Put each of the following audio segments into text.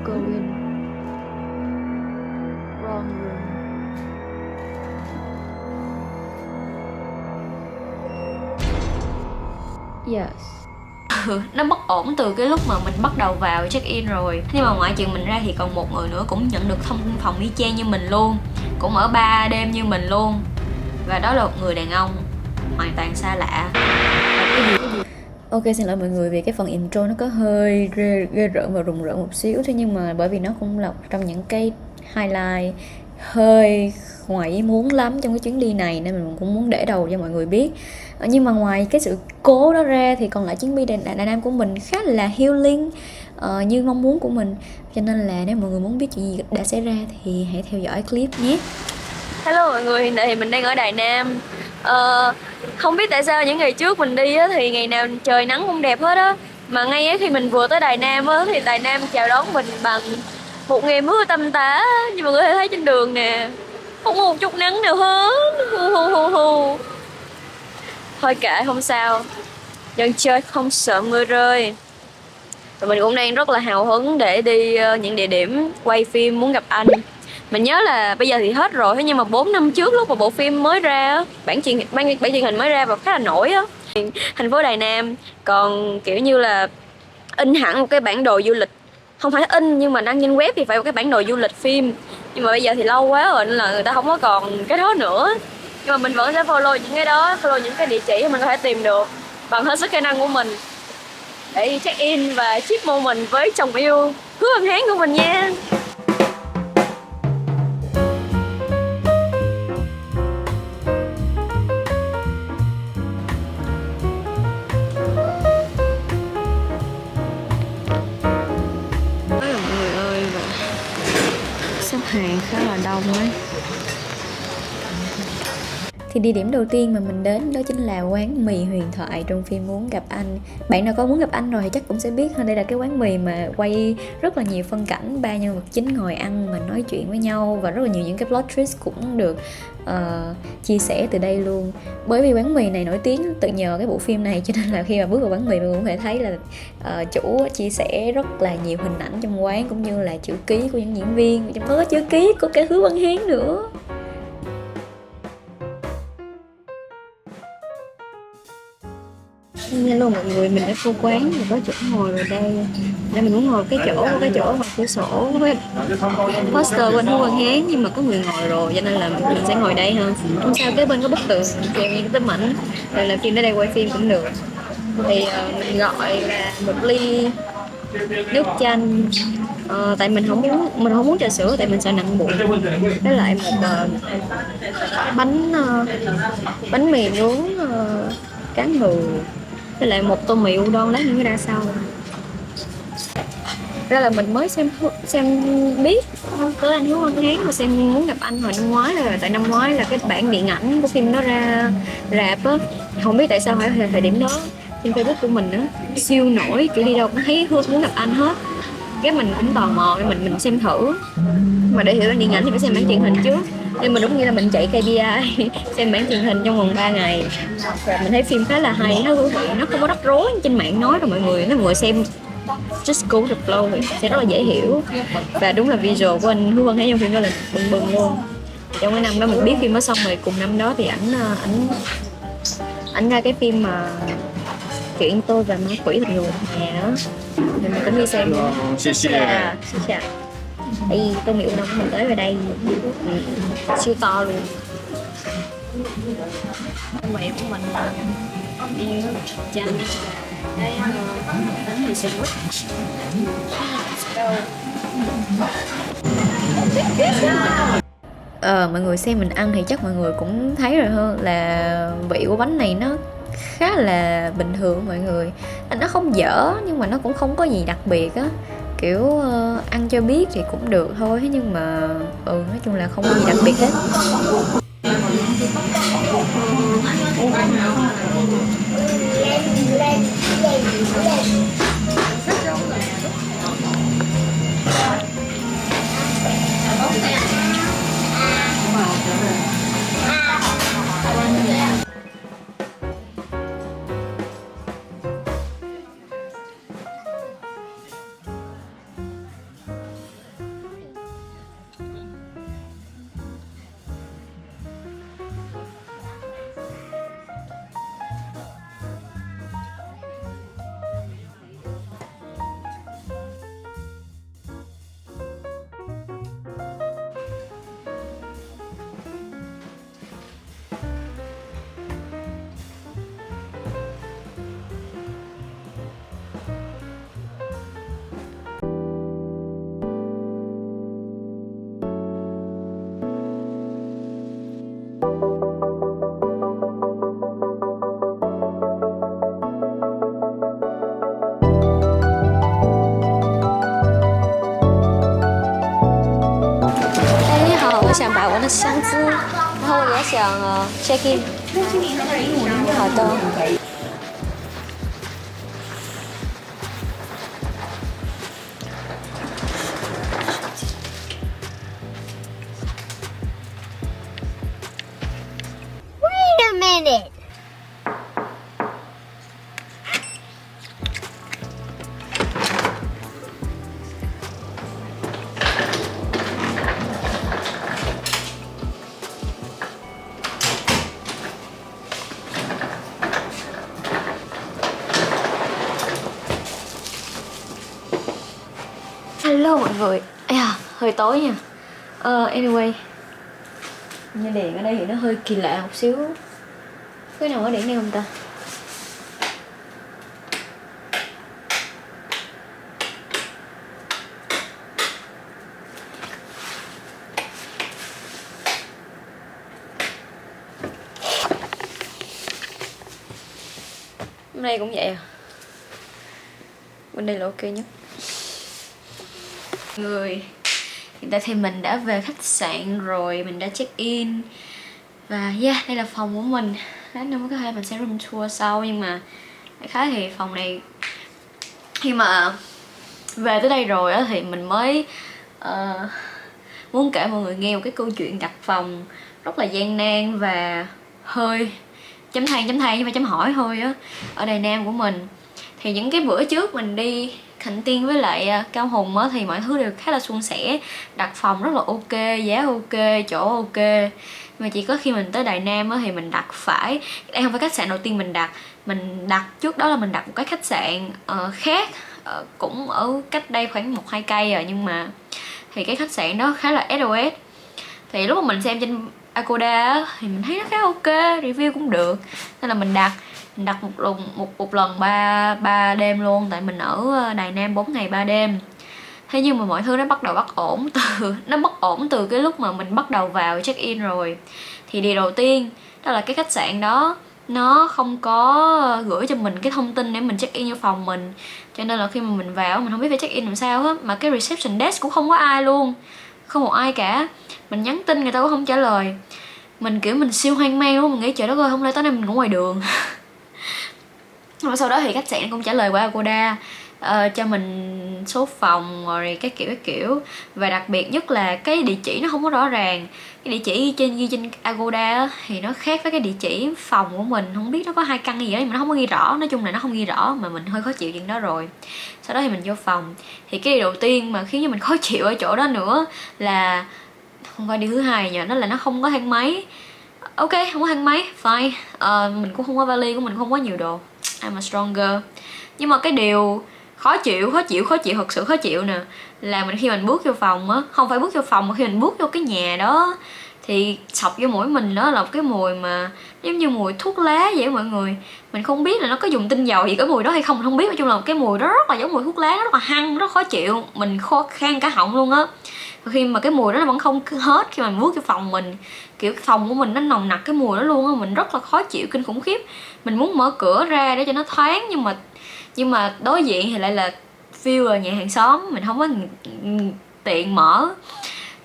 Go in wrong room. Yes. Nó bất ổn từ cái lúc mà mình bắt đầu vào check in rồi. Nhưng mà ngoại trừ mình ra thì còn một người nữa cũng nhận được thông phòng y chang như mình luôn, cũng ở 3 đêm như mình luôn. Và đó là một người đàn ông hoàn toàn xa lạ. Ok, xin lỗi mọi người vì cái phần intro nó có hơi ghê rợn và rùng rợn một xíu. Thế nhưng mà bởi vì nó cũng là một trong những cái highlight hơi ngoài ý muốn lắm trong cái chuyến đi này, nên mình cũng muốn để đầu cho mọi người biết. Nhưng mà ngoài cái sự cố đó ra thì còn lại chuyến đi Đà Nam của mình khá là healing, như mong muốn của mình. Cho nên là nếu mọi người muốn biết chuyện gì đã xảy ra thì hãy theo dõi clip nhé. Hello mọi người, hiện tại thì mình đang ở Đài Nam. Không biết tại sao những ngày trước mình đi á, thì ngày nào trời nắng cũng đẹp hết á. Mà ngay khi mình vừa tới Đài Nam á, thì Đài Nam chào đón mình bằng một ngày mưa tầm tã. Như mọi người thấy trên đường nè, không có một chút nắng nào hết. Thôi kệ, không sao, dân chơi không sợ mưa rơi. Và mình cũng đang rất là hào hứng để đi những địa điểm quay phim Muốn Gặp Anh. Mình nhớ là bây giờ thì hết rồi, thế nhưng mà 4 năm trước lúc mà bộ phim mới ra, bản truyền hình mới ra và khá là nổi á, thành phố Đài Nam còn kiểu như là in hẳn một cái bản đồ du lịch, không phải in nhưng mà đăng trên web thì phải một cái bản đồ du lịch phim. Nhưng mà bây giờ thì lâu quá rồi nên là người ta không có còn cái đó nữa. Nhưng mà mình vẫn sẽ follow những cái đó, follow những cái địa chỉ mà mình có thể tìm được bằng hết sức khả năng của mình để check in và chip moment với chồng yêu Hứa Văn Hán của mình nha. Mọi người ơi, và xếp hàng khá là đông ấy. Thì địa điểm đầu tiên mà mình đến đó chính là quán mì huyền thoại trong phim Muốn Gặp Anh. Bạn nào có Muốn Gặp Anh rồi thì chắc cũng sẽ biết đây là cái quán mì mà quay rất là nhiều phân cảnh, ba nhân vật chính ngồi ăn và nói chuyện với nhau, và rất là nhiều những cái plot twist cũng được chia sẻ từ đây luôn. Bởi vì quán mì này nổi tiếng tự nhờ cái bộ phim này, cho nên là khi mà bước vào quán mì mình cũng thể thấy là chủ chia sẻ rất là nhiều hình ảnh trong quán, cũng như là chữ ký của những diễn viên, trong đó có chữ ký của cả Hứa Văn Hán nữa. Hello mọi người, mình đã vô quán và có chỗ ngồi rồi đây. Nên mình muốn ngồi cái chỗ ngoài cửa sổ với poster của anh Hứa Văn Hán, nhưng mà có người ngồi rồi cho nên là mình sẽ ngồi đây hơn. Không sao, kế bên có bức tượng kèm những cái tấm ảnh, rồi làm phim ở đây quay phim cũng được. Thì mình gọi là một ly nước chanh, tại mình không muốn trà sữa tại mình sợ nặng bụng, với lại một bánh mì nướng cá ngừ, với lại một tô mì udon lát nữa ra sau. Ra là mình mới xem biết tới anh Hứa Văn Hán và xem Muốn Gặp Anh hồi năm ngoái rồi, tại năm ngoái là cái bản điện ảnh của phim nó ra rạp á, không biết tại sao phải thời điểm đó trên Facebook của mình á siêu nổi, kiểu đi đâu cũng thấy Muốn Gặp Anh hết. Cái mình cũng tò mò mình xem thử, mà để hiểu bản điện ảnh thì phải xem bản truyền hình trước, nên mình đúng nghĩa là mình chạy KPI xem bản truyền hình trong vòng 3 ngày. Và mình thấy phim khá là hay, nó thú vị, nó không có rắc rối trên mạng nói rồi mọi người xem just go the flow thì sẽ rất là dễ hiểu. Và đúng là visual của anh Hứa Văn Hán trong phim đó là bừng bừng luôn. Trong cái năm đó mình biết phim đó xong rồi, cùng năm đó thì ảnh ra cái phim mà Chuyện Tôi Và Ma Quỷ Thành Người nhà đó, thì mình cũng đi xem nữa. Tại vì tô mì udon của mình tới về đây siêu to luôn. Mẹ của mình đi chanh cái bánh mì sandwich. Mọi người xem mình ăn thì chắc mọi người cũng thấy rồi hơn, là vị của bánh này nó khá là bình thường mọi người. Nó không dở nhưng mà nó cũng không có gì đặc biệt á, kiểu ăn cho biết thì cũng được thôi, thế nhưng mà nói chung là không có gì đặc biệt hết. 我想把我的箱子，然后我也想check in。好的。Wait a minute. Hello mọi người. Ây da, hơi tối nha. Anyway, như đèn ở đây thì nó hơi kỳ lạ một xíu. Cái nào có đèn này không ta? Hôm nay cũng vậy à. Bên đây là ok nhất. Người hiện tại thì mình đã về khách sạn rồi, mình đã check in và yeah, đây là phòng của mình. Lát nữa có thể mình sẽ room tour sau, nhưng mà đại khái thì phòng này khi mà về tới đây rồi á thì mình mới muốn kể mọi người nghe một cái câu chuyện đặt phòng rất là gian nan và hơi chấm than nhưng mà chấm hỏi thôi á ở Đài Nam của mình. Thì những cái bữa trước mình đi Khánh Tiên với lại Cao Hùng á thì mọi thứ đều khá là suôn sẻ, đặt phòng rất là ok, giá ok, chỗ ok. Mà chỉ có khi mình tới Đài Nam á thì mình đặt phải, đây không phải khách sạn đầu tiên mình đặt trước đó là mình đặt một cái khách sạn khác, cũng ở cách đây khoảng 1-2 cây rồi, nhưng mà thì cái khách sạn đó khá là SOS. Thì lúc mà mình xem trên Agoda á, thì mình thấy nó khá ok, review cũng được, nên là mình đặt một lần 3 đêm luôn, tại mình ở Đài Nam 4 ngày 3 đêm. Thế nhưng mà mọi thứ nó bắt đầu bất ổn từ cái lúc mà mình bắt đầu vào check in rồi. Thì điều đầu tiên đó là cái khách sạn đó nó không có gửi cho mình cái thông tin để mình check in vô phòng mình, cho nên là khi mà mình vào mình không biết phải check in làm sao hết. Mà cái reception desk cũng không có ai luôn, không một ai cả. Mình nhắn tin người ta cũng không trả lời. Mình kiểu mình siêu hoang mang luôn, mình nghĩ trời đất ơi, không lẽ tối nay mình ngủ ngoài đường. Và sau đó thì khách sạn cũng trả lời qua Agoda, cho mình số phòng rồi cái kiểu. Và đặc biệt nhất là cái địa chỉ nó không có rõ ràng. Cái địa chỉ ghi trên Agoda thì nó khác với cái địa chỉ phòng của mình. Không biết nó có 2 căn hay gì đó, nhưng mà nó không có ghi rõ. Nói chung là nó không ghi rõ, mà mình hơi khó chịu chuyện đó rồi. Sau đó thì mình vô phòng. Thì cái điều đầu tiên mà khiến cho mình khó chịu ở chỗ đó nữa là, không phải điều thứ hai nhờ, đó là nó không có thang máy. Ok, không có thang máy, fine. Mình cũng không có vali của mình, không có nhiều đồ, I'm a strong girl. Nhưng mà cái điều khó chịu thật sự khó chịu nè, là khi mình bước vô phòng á, không phải bước vô phòng mà khi mình bước vô cái nhà đó thì sộc vô mũi mình đó là một cái mùi mà giống như mùi thuốc lá vậy mọi người. Mình không biết là nó có dùng tinh dầu gì cái mùi đó hay không, mình không biết. Nói chung là cái mùi đó rất là giống mùi thuốc lá, nó rất là hăng, rất khó chịu, mình khan cả họng luôn á. Và khi mà cái mùi đó nó vẫn không hết khi mà mình bước vô phòng mình, kiểu cái phòng của mình nó nồng nặc cái mùi đó luôn á, mình rất là khó chịu kinh khủng khiếp. Mình muốn mở cửa ra để cho nó thoáng, nhưng mà đối diện thì lại là view là nhà hàng xóm, mình không có tiện mở.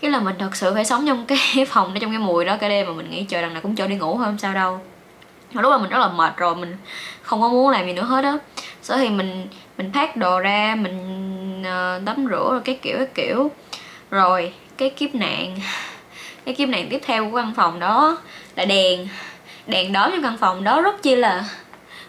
Cái là mình thật sự phải sống trong cái phòng đó, trong cái mùi đó cả đêm. Mà mình nghĩ trời, đằng nào cũng chỗ đi ngủ thôi, không sao đâu. Lúc đó mình rất là mệt rồi, mình không có muốn làm gì nữa hết á. Sau đó thì mình pack đồ ra, mình tắm rửa rồi cái kiểu. Rồi cái kiếp nạn tiếp theo của căn phòng đó là đèn đóm trong căn phòng đó rất chi là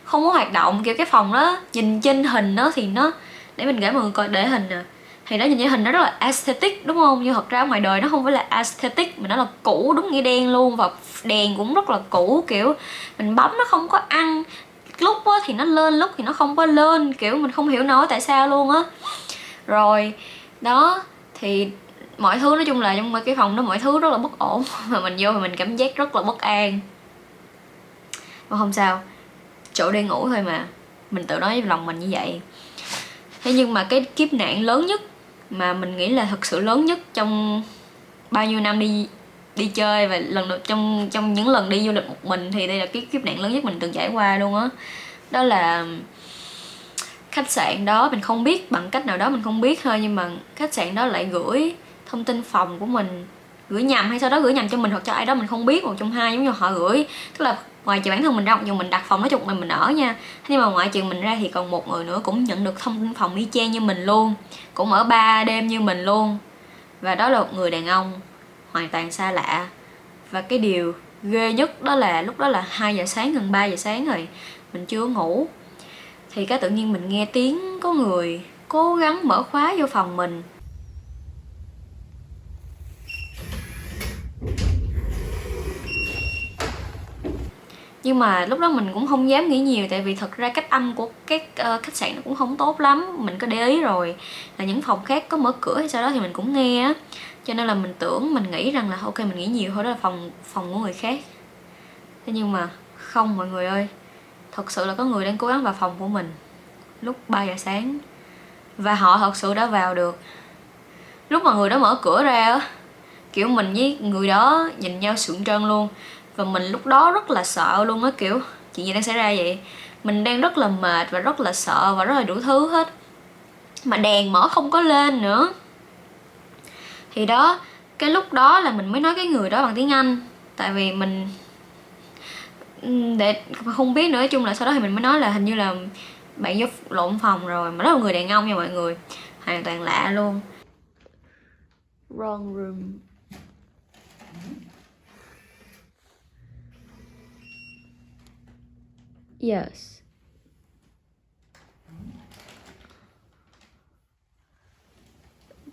không có hoạt động. Kiểu cái phòng đó nhìn trên hình đó thì nó, để mình gửi mọi người coi để hình nè, thì nó nhìn trên hình nó rất là aesthetic đúng không, nhưng thật ra ngoài đời nó không phải là aesthetic mà nó là cũ đúng nghĩa đen luôn. Và đèn cũng rất là cũ, kiểu mình bấm nó không có ăn, lúc thì nó lên, lúc thì nó không có lên, kiểu mình không hiểu nổi tại sao luôn á. Rồi đó thì mọi thứ nói chung là trong cái phòng đó mọi thứ rất là bất ổn. Mà mình vô thì mình cảm giác rất là bất an. Mà không sao, chỗ đi ngủ thôi mà, mình tự nói với lòng mình như vậy. Thế nhưng mà cái kiếp nạn lớn nhất mà mình nghĩ là thật sự lớn nhất trong bao nhiêu năm đi chơi và trong những lần đi du lịch một mình, thì đây là cái kiếp nạn lớn nhất mình từng trải qua luôn á. Đó là khách sạn đó, mình không biết bằng cách nào đó, mình không biết thôi, nhưng mà khách sạn đó lại gửi thông tin phòng của mình gửi nhầm hay sau đó gửi nhầm cho mình hoặc cho ai đó mình không biết, một trong hai, giống như họ gửi, tức là ngoài trừ bản thân mình ra, mặc dù mình đặt phòng nói chung mình ở nha, nhưng mà ngoại trừ mình ra thì còn một người nữa cũng nhận được thông tin phòng y chang như mình luôn, cũng ở 3 đêm như mình luôn, và đó là một người đàn ông hoàn toàn xa lạ. Và cái điều ghê nhất đó là lúc đó là 2 giờ sáng, gần 3 giờ sáng rồi, mình chưa ngủ, thì cái tự nhiên mình nghe tiếng có người cố gắng mở khóa vô phòng mình. Nhưng mà lúc đó mình cũng không dám nghĩ nhiều, tại vì thật ra cách âm của các khách sạn nó cũng không tốt lắm. Mình có để ý rồi là những phòng khác có mở cửa hay sau đó thì mình cũng nghe á, cho nên là mình nghĩ rằng là ok, mình nghĩ nhiều thôi, đó là phòng của người khác. Thế nhưng mà không mọi người ơi, thật sự là có người đang cố gắng vào phòng của mình lúc 3 giờ sáng, và họ thật sự đã vào được. Lúc mà người đó mở cửa ra á, kiểu mình với người đó nhìn nhau sượng trân luôn. Và mình lúc đó rất là sợ luôn á, kiểu chuyện gì đang xảy ra vậy. Mình đang rất là mệt và rất là sợ và rất là đủ thứ hết, mà đèn mở không có lên nữa. Thì đó, cái lúc đó là mình mới nói cái người đó bằng tiếng Anh, tại vì mình để không biết nữa. Nói chung là sau đó thì mình mới nói là hình như là bạn vô lộn phòng rồi, mà đó là người đàn ông nha mọi người, hoàn toàn lạ luôn. Wrong room. Yes.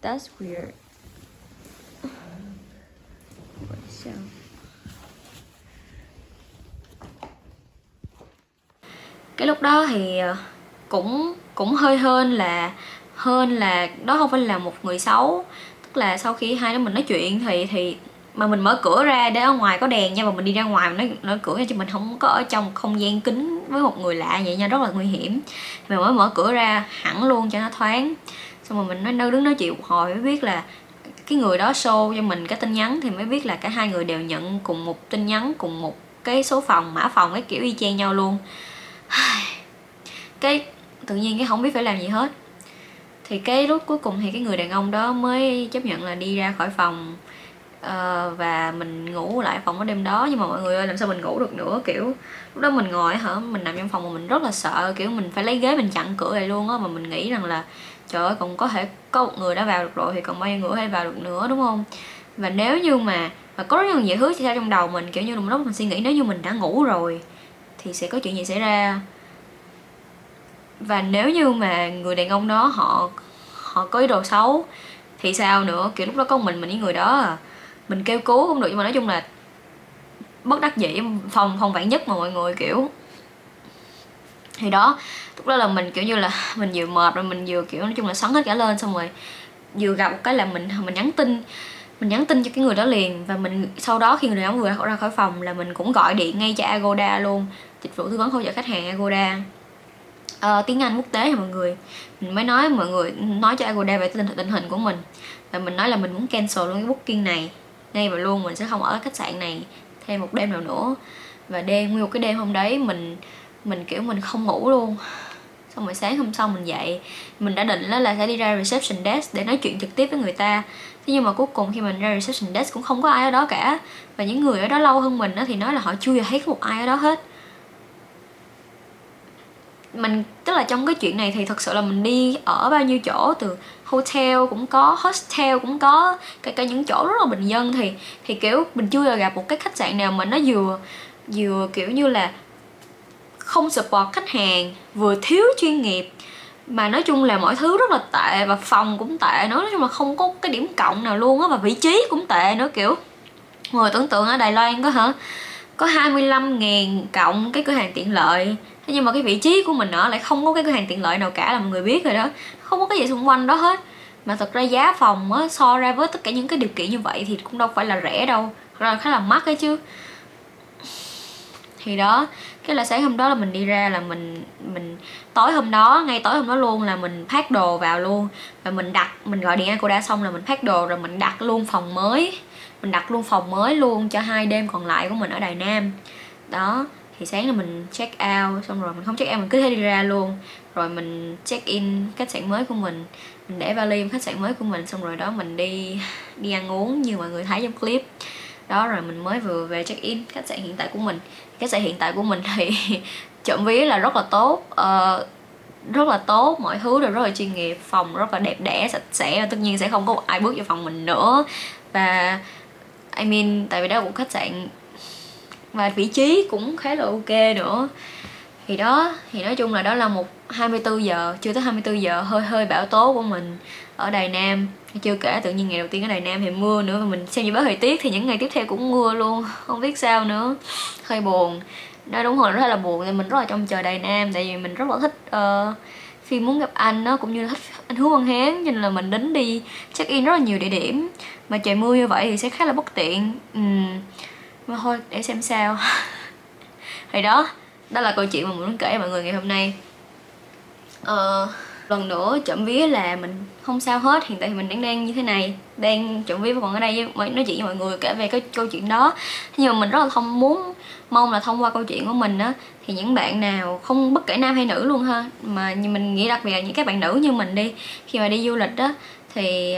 That's weird. So. Cái lúc đó thì cũng hơi hơn là đó không phải là một người xấu. Tức là sau khi hai đứa mình nói chuyện thì mà mình mở cửa ra để ở ngoài có đèn nha, và mình đi ra ngoài mình nói cửa nha, chứ mình không có ở trong không gian kín với một người lạ vậy nha, rất là nguy hiểm. Mình mới mở cửa ra hẳn luôn cho nó thoáng, xong rồi mình đứng nói chuyện một hồi mới biết là cái người đó show cho mình cái tin nhắn, thì mới biết là cả hai người đều nhận cùng một tin nhắn, cùng một cái số phòng, mã phòng, cái kiểu y chang nhau luôn. Cái tự nhiên cái không biết phải làm gì hết, thì cái lúc cuối cùng thì cái người đàn ông đó mới chấp nhận là đi ra khỏi phòng, và mình ngủ lại phòng ở đêm đó. Nhưng mà mọi người ơi, làm sao mình ngủ được nữa, kiểu lúc đó mình ngồi mình nằm trong phòng mà mình rất là sợ, kiểu mình phải lấy ghế mình chặn cửa lại luôn á. Mà mình nghĩ rằng là trời ơi, còn có thể có một người đã vào được rồi thì còn bao nhiêu người có thể vào được nữa, đúng không? Và nếu như mà có rất nhiều thứ xảy ra trong đầu mình, kiểu như lúc đó mình suy nghĩ nếu như mình đã ngủ rồi thì sẽ có chuyện gì xảy ra. Và nếu như mà người đàn ông đó họ có ý đồ xấu thì sao nữa, kiểu lúc đó có mình với người đó à. Mình kêu cứu không được, nhưng mà nói chung là bất đắc dĩ, phòng vạn nhất mà mọi người, kiểu thì đó, lúc đó là mình kiểu như là mình vừa mệt rồi mình vừa kiểu nói chung là sắn hết cả lên, xong rồi vừa gặp một cái là mình nhắn tin cho cái người đó liền. Và mình sau đó khi người đàn ông vừa ra khỏi phòng là mình cũng gọi điện ngay cho Agoda luôn, dịch vụ tư vấn hỗ trợ khách hàng Agoda, tiếng Anh quốc tế. Thì mọi người, mình mới nói mọi người nói cho Agoda về tình hình của mình, và mình nói là mình muốn cancel luôn cái booking này ngay và luôn, mình sẽ không ở khách sạn này thêm một đêm nào nữa. Và nguyên một cái đêm hôm đấy mình kiểu mình không ngủ luôn. Xong rồi sáng hôm sau mình dậy, mình đã định là sẽ đi ra reception desk để nói chuyện trực tiếp với người ta. Thế nhưng mà cuối cùng khi mình ra reception desk cũng không có ai ở đó cả, và những người ở đó lâu hơn mình thì nói là họ chưa thấy có một ai ở đó hết. Mình tức là trong cái chuyện này thì thật sự là mình đi ở bao nhiêu chỗ, từ hotel cũng có, hostel cũng có, cả những chỗ rất là bình dân, thì kiểu mình chưa gặp một cái khách sạn nào mà nó vừa kiểu như là không support khách hàng, vừa thiếu chuyên nghiệp, mà nói chung là mọi thứ rất là tệ, và phòng cũng tệ nữa. Nói chung là không có cái điểm cộng nào luôn á, và vị trí cũng tệ nữa. Kiểu người tưởng tượng ở Đài Loan có 25.000 cộng cái cửa hàng tiện lợi, thế nhưng mà cái vị trí của mình ở lại không có cái cửa hàng tiện lợi nào cả, là mọi người biết rồi đó, không có cái gì xung quanh đó hết. Mà thật ra giá phòng á, so ra với tất cả những cái điều kiện như vậy thì cũng đâu phải là rẻ đâu, thật ra là khá là mắc ấy chứ. Thì đó, cái là sáng hôm đó là mình đi ra là mình tối hôm đó, ngay tối hôm đó luôn là mình pack đồ vào luôn, và mình gọi điện Agoda xong là mình pack đồ rồi mình đặt luôn phòng mới, cho 2 đêm còn lại của mình ở Đài Nam. Đó, Thì sáng là mình check out, xong rồi mình không check out, mình cứ thế đi ra luôn. Rồi mình check in khách sạn mới của mình để vali khách sạn mới của mình, xong rồi đó mình đi ăn uống như mọi người thấy trong clip đó. Rồi mình mới vừa về check in khách sạn hiện tại của mình. Khách sạn hiện tại của mình thì trộm vía là rất là tốt, rất là tốt, mọi thứ đều rất là chuyên nghiệp, phòng rất là đẹp đẽ, sạch sẽ. Tất nhiên sẽ không có ai bước vào phòng mình nữa. Và I mean, tại vì đó là một khách sạn và vị trí cũng khá là ok nữa. Thì nói chung là đó là một 24 giờ, chưa tới 24 giờ hơi bão tố của mình ở Đài Nam. Chưa kể tự nhiên ngày đầu tiên ở Đài Nam thì mưa nữa, và mình xem như báo thời tiết thì những ngày tiếp theo cũng mưa luôn, không biết sao nữa, hơi buồn. Đó, đúng rồi, rất là buồn. Thì mình rất là trông chờ Đài Nam, tại vì mình rất là thích phim Muốn Gặp Anh đó, cũng như là thích anh Hứa Văn Hán, nên là mình đến đi check in rất là nhiều địa điểm. Mà trời mưa như vậy thì sẽ khá là bất tiện. Mà thôi để xem sao. Thì đó là câu chuyện mà mình muốn kể với mọi người ngày hôm nay. Lần nữa trộm vía là mình không sao hết. Hiện tại thì mình đang như thế này, đang trộm vía còn ở đây với nói chuyện với mọi người kể về cái câu chuyện đó. Nhưng mà mình rất là mong là thông qua câu chuyện của mình á, thì những bạn nào, không bất kể nam hay nữ luôn ha, mà mình nghĩ đặc biệt là những các bạn nữ như mình đi, khi mà đi du lịch đó thì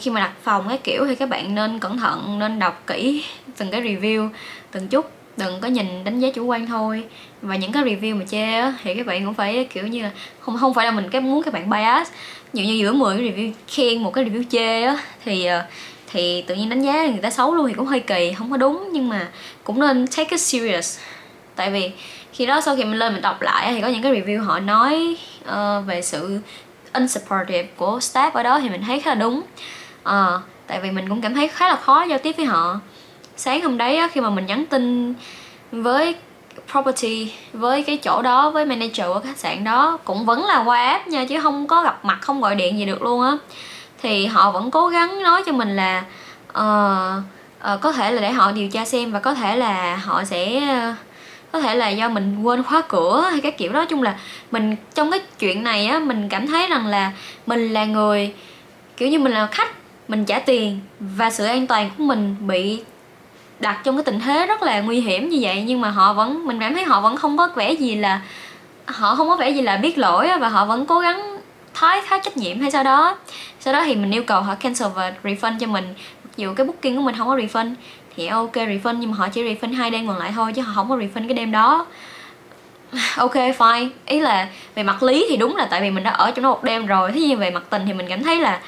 khi mà đặt phòng cái kiểu thì các bạn nên cẩn thận, nên đọc kỹ từng cái review từng chút, đừng có nhìn đánh giá chủ quan thôi. Và những cái review mà chê á thì các bạn cũng phải kiểu như là không phải là mình muốn các bạn bias. Ví dụ như giữa 10 cái review khen một cái review chê á thì tự nhiên đánh giá người ta xấu luôn thì cũng hơi kỳ, không có đúng. Nhưng mà cũng nên take it serious. Tại vì khi đó sau khi mình lên mình đọc lại thì có những cái review họ nói về sự unsupportive của staff ở đó thì mình thấy khá là đúng. Tại vì mình cũng cảm thấy khá là khó giao tiếp với họ. Sáng hôm đấy á, khi mà mình nhắn tin với property, với cái chỗ đó, với manager của khách sạn đó, cũng vẫn là qua app nha, chứ không có gặp mặt, không gọi điện gì được luôn á. Thì họ vẫn cố gắng nói cho mình là có thể là để họ điều tra xem, và có thể là họ sẽ có thể là do mình quên khóa cửa hay các kiểu đó. Nói chung là mình trong cái chuyện này á, mình cảm thấy rằng là mình là người kiểu như mình là khách, mình trả tiền và sự an toàn của mình bị đặt trong cái tình thế rất là nguy hiểm như vậy. Nhưng mà mình cảm thấy họ vẫn không có vẻ gì là biết lỗi, và họ vẫn cố gắng thái trách nhiệm hay sau đó thì mình yêu cầu họ cancel và refund cho mình. Mặc dù cái booking của mình không có refund thì ok refund, nhưng mà họ chỉ refund 2 đêm còn lại thôi, chứ họ không có refund cái đêm đó. Ok fine, ý là về mặt lý thì đúng là tại vì mình đã ở trong đó một đêm rồi. Thế nhưng về mặt tình thì mình cảm thấy là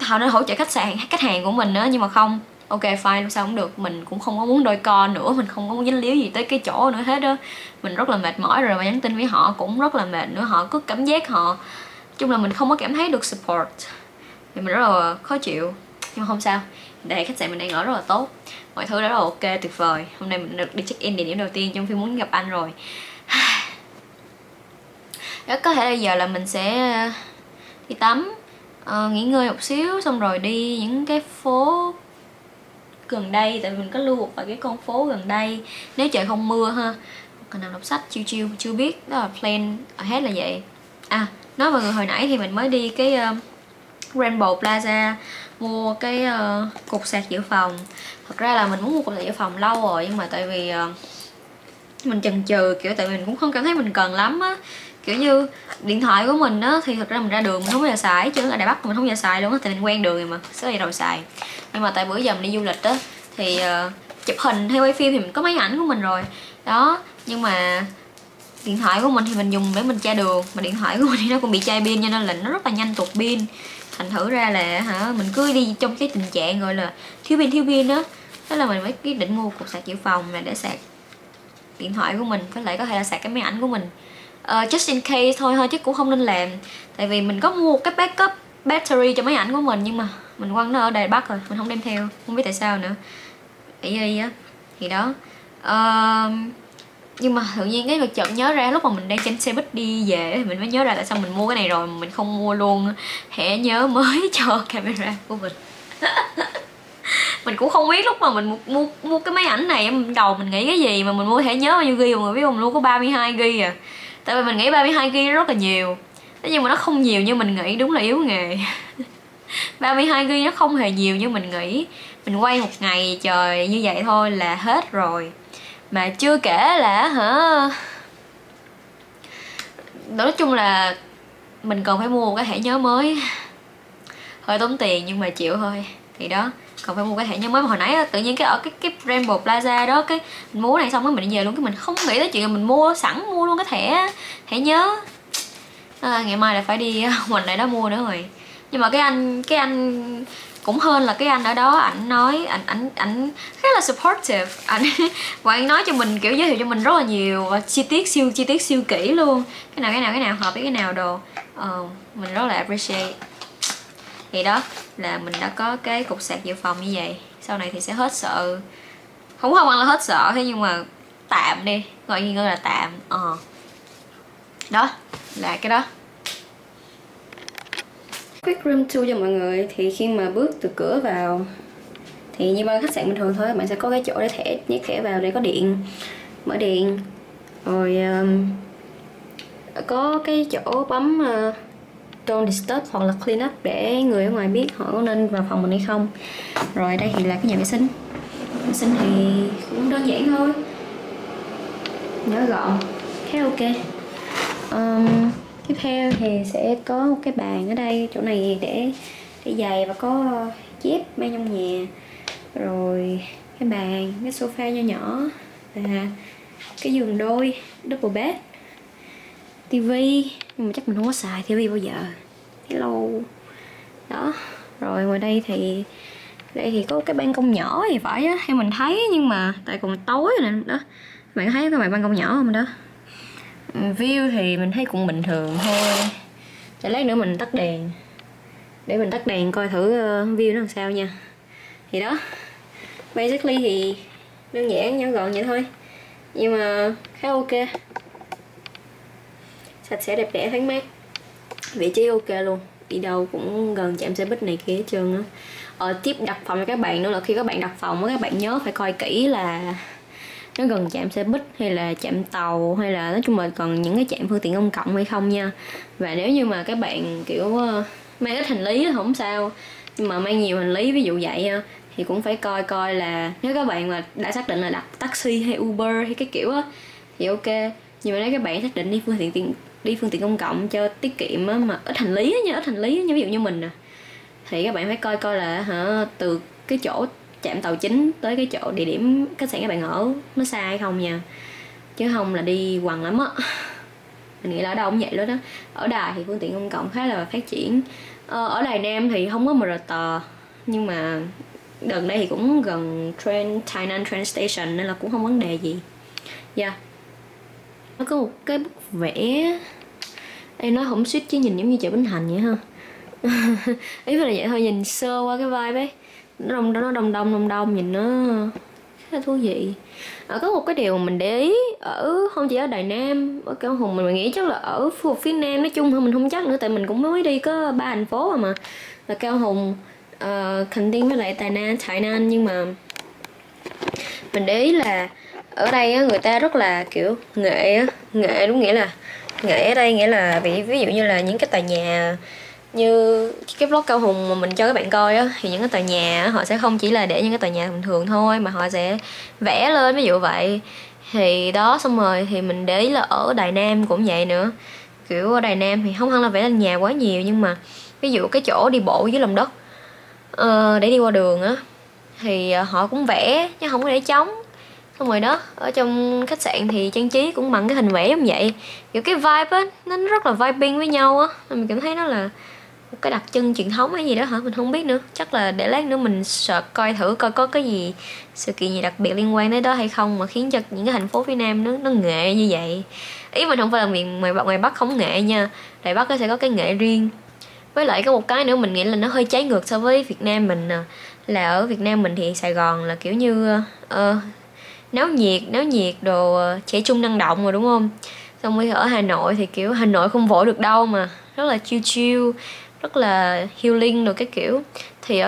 họ nên hỗ trợ khách hàng của mình nữa. Nhưng mà không, ok fine, sao cũng được. Mình cũng không có muốn đôi co nữa, mình không có muốn dính líu gì tới cái chỗ nữa hết á. Mình rất là mệt mỏi rồi, và nhắn tin với họ cũng rất là mệt nữa. Họ cứ cảm giác chung là mình không có cảm thấy được support thì mình rất là khó chịu. Nhưng mà không sao, đây khách sạn mình đang ở rất là tốt, mọi thứ rất là ok, tuyệt vời. Hôm nay mình được đi check in địa điểm đầu tiên trong phim Muốn Gặp Anh rồi. Đó, có thể là giờ là mình sẽ đi tắm, nghỉ ngơi một xíu, xong rồi đi những cái phố gần đây, tại vì mình có lưu một vài cái con phố gần đây nếu trời không mưa ha. Còn nào đọc sách chill chưa biết, đó là plan hết là vậy. Nói mọi người, hồi nãy thì mình mới đi cái Rainbow Plaza mua cái cục sạc dự phòng. Thật ra là mình muốn mua cục sạc dự phòng lâu rồi, nhưng mà tại vì mình chần chừ, kiểu tại vì mình cũng không cảm thấy mình cần lắm á. Kiểu như điện thoại của mình á thì thật ra mình ra đường mình không bao giờ xài, chứ ở Đài Bắc mình không bao giờ xài luôn á, tại mình quen đường rồi mà, sau này rồi xài. Nhưng mà tại bữa giờ mình đi du lịch á thì chụp hình hay quay phim thì mình có máy ảnh của mình rồi đó. Nhưng mà điện thoại của mình thì mình dùng để mình tra đường, mà điện thoại của mình thì nó cũng bị chai pin, cho nên là nó rất là nhanh tụt pin. Thành thử ra là mình cứ đi trong cái tình trạng gọi là thiếu pin đó. Thế là mình mới quyết định mua cục sạc dự phòng là để sạc điện thoại của mình, với lại có thể là sạc cái máy ảnh của mình, just in case thôi, chứ cũng không nên làm. Tại vì mình có mua cái backup battery cho máy ảnh của mình, nhưng mà mình quăng nó ở Đài Bắc rồi, mình không đem theo, không biết tại sao nữa. Ý á thì đó. Nhưng mà tự nhiên cái chợt nhớ ra lúc mà mình đang trên xe buýt đi về thì mình mới nhớ ra tại sao mình mua cái này rồi mà mình không mua luôn thẻ nhớ mới cho camera của mình. Mình cũng không biết lúc mà mình mua cái máy ảnh này đầu mình nghĩ cái gì mà mình mua thẻ nhớ bao nhiêu ghi mọi người biết không? Mình mua có 32 ghi à. Tại vì mình nghĩ 32 ghi rất là nhiều. Thế nhưng mà nó không nhiều như mình nghĩ, đúng là yếu nghề. 32 ghi nó không hề nhiều như mình nghĩ. Mình quay một ngày trời như vậy thôi là hết rồi. Mà chưa kể là nói chung là mình còn phải mua một cái thẻ nhớ mới, hơi tốn tiền nhưng mà chịu thôi. Thì đó, còn phải mua cái thẻ nhớ mới. Mà hồi nãy tự nhiên cái ở cái Rainbow Plaza đó, cái mình mua này xong cái mình đi về luôn, cái mình không nghĩ tới chuyện là mình mua sẵn, mua luôn cái thẻ nhớ. Ngày mai là phải đi hoành lại đó mua nữa rồi. Nhưng mà cái anh cũng hơn là cái anh ở đó, ảnh nói ảnh rất là supportive. Và anh nói cho mình, kiểu giới thiệu cho mình rất là nhiều và chi tiết siêu kỹ luôn, cái nào hợp với cái nào đồ. Mình rất là appreciate. Thì đó là mình đã có cái cục sạc dự phòng như vậy. Sau này thì sẽ hết sợ, không hẳn là hết sợ thế, nhưng mà tạm đi, gọi như là tạm. Đó là cái đó. Quick room tour cho mọi người. Thì khi mà bước từ cửa vào thì như bao khách sạn bình thường thôi, bạn sẽ có cái chỗ để nhét thẻ vào để có điện, mở điện. Rồi có cái chỗ bấm don't disturb hoặc là clean up để người ở ngoài biết họ có nên vào phòng mình hay không. Rồi đây thì là cái nhà vệ sinh. Vệ sinh thì cũng đơn giản thôi, nhỏ gọn, khá ok. Tiếp theo thì sẽ có một cái bàn ở đây, chỗ này để giày và có dép mang trong nhà. Rồi cái bàn, cái sofa nho nhỏ và cái giường đôi double bed, tivi, nhưng mà chắc mình không có xài tivi bao giờ, hello đó. Rồi ngoài đây thì có cái ban công nhỏ thì phải á, theo mình thấy, nhưng mà tại còn tối rồi nè đó, bạn thấy cái ban công nhỏ không đó. View thì mình thấy cũng bình thường thôi. Để lát nữa mình tắt đèn, để mình tắt đèn coi thử view nó làm sao nha. Thì đó, basically thì đơn giản nhỏ gọn vậy thôi, nhưng mà khá ok, sạch sẽ đẹp đẽ thoáng mát, vị trí ok luôn, đi đâu cũng gần chạm xe buýt này kia hết trơn á. Tiếp đặt phòng cho các bạn nữa là khi các bạn đặt phòng các bạn nhớ phải coi kỹ là nó gần chạm xe buýt hay là chạm tàu, hay là nói chung là còn những cái chạm phương tiện công cộng hay không nha. Và nếu như mà các bạn kiểu mang ít hành lý không sao, nhưng mà mang nhiều hành lý ví dụ vậy thì cũng phải coi là nếu các bạn mà đã xác định là đặt taxi hay Uber hay cái kiểu á thì ok. Nhưng mà nếu các bạn xác định đi phương tiện công cộng cho tiết kiệm á, mà ít hành lý nha, ví dụ như mình nè, thì các bạn phải coi là từ cái chỗ chạm tàu chính tới cái chỗ địa điểm khách sạn các bạn ở nó xa hay không nha, chứ không là đi quằn lắm á. Mình nghĩ là ở đâu cũng vậy đó. Ở Đài thì phương tiện công cộng khá là phát triển. Ở Đài Nam thì không có MRT, nhưng mà gần đây thì cũng gần Tainan train station nên là cũng không vấn đề gì. Nó có một cái bức vẽ, em nói không suýt chứ nhìn giống như chợ Bến Thành vậy ha. Ý là vậy thôi, nhìn sơ qua cái vibe ấy, nó đông nhìn nó khá là thú vị. Có một cái điều mà mình để ý không chỉ ở Đài Nam, ở Cao Hùng mình nghĩ chắc là ở khu vực phía Nam nói chung thôi, mình không chắc nữa tại mình cũng mới đi có 3 thành phố mà là Cao Hùng, Khánh Tiên với lại Thái Nan. Nhưng mà mình để ý là ở đây á, người ta rất là kiểu nghệ đúng nghĩa là nghệ ở đây nghĩa là ví dụ như là những cái tòa nhà như cái vlog Cao Hùng mà mình cho các bạn coi á, thì những cái tòa nhà họ sẽ không chỉ là để những cái tòa nhà bình thường thôi mà họ sẽ vẽ lên ví dụ vậy. Thì đó, xong rồi thì mình để ý là ở Đài Nam cũng vậy nữa, kiểu ở Đài Nam thì không hẳn là vẽ lên nhà quá nhiều, nhưng mà ví dụ cái chỗ đi bộ dưới lòng đất để đi qua đường á thì họ cũng vẽ chứ không có để trống. Xong rồi đó, ở trong khách sạn thì trang trí cũng bằng cái hình vẽ giống vậy, kiểu cái vibe á nó rất là vibing với nhau á, mình cảm thấy nó là một cái đặc trưng truyền thống hay gì đó hả, mình không biết nữa. Chắc là để lát nữa mình search coi thử coi có cái gì sự kiện gì đặc biệt liên quan đến đó hay không mà khiến cho những cái thành phố phía Nam nó nghệ như vậy. Ý mình không phải là miền ngoài Bắc không nghệ nha, Đài Bắc sẽ có cái nghệ riêng. Với lại có một cái nữa mình nghĩ là nó hơi trái ngược so với Việt Nam mình nè, là ở Việt Nam mình thì Sài Gòn là kiểu như náo nhiệt đồ, trẻ trung năng động rồi đúng không. Xong rồi ở Hà Nội thì kiểu Hà Nội không vội được đâu mà rất là chill, rất là healing rồi cái kiểu. Thì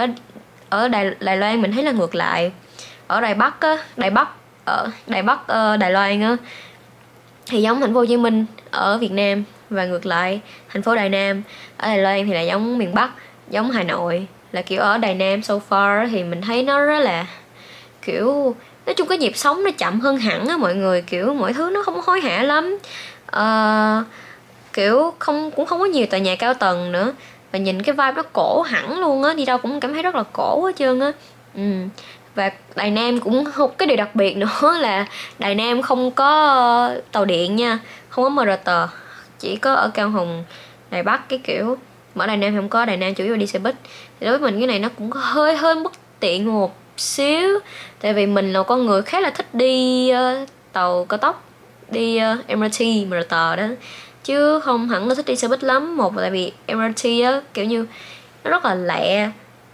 ở Đài Loan mình thấy là ngược lại. Ở Đài Bắc Đài Loan á thì giống thành phố Hồ Chí Minh ở Việt Nam, và ngược lại thành phố Đài Nam ở Đài Loan thì là giống miền Bắc, giống Hà Nội. Là kiểu ở Đài Nam so far thì mình thấy nó rất là kiểu nói chung cái nhịp sống nó chậm hơn hẳn á mọi người, kiểu mọi thứ nó không hối hả lắm. Kiểu cũng không có nhiều tòa nhà cao tầng nữa, và nhìn cái vibe nó cổ hẳn luôn á, đi đâu cũng cảm thấy rất là cổ hết trơn á. Và Đài Nam cũng một cái điều đặc biệt nữa là Đài Nam không có tàu điện nha, không có MRT, chỉ có ở Cao Hùng, Đài Bắc cái kiểu. Mà ở Đài Nam thì không có, Đài Nam chủ yếu là đi xe buýt. Thì đối với mình cái này nó cũng hơi hơi bất tiện một xíu, tại vì mình là con người khá là thích đi tàu cao tốc, đi MRT, MRT đó, chứ không hẳn là thích đi xe buýt lắm. Một là tại vì MRT á kiểu như nó rất là lẹ,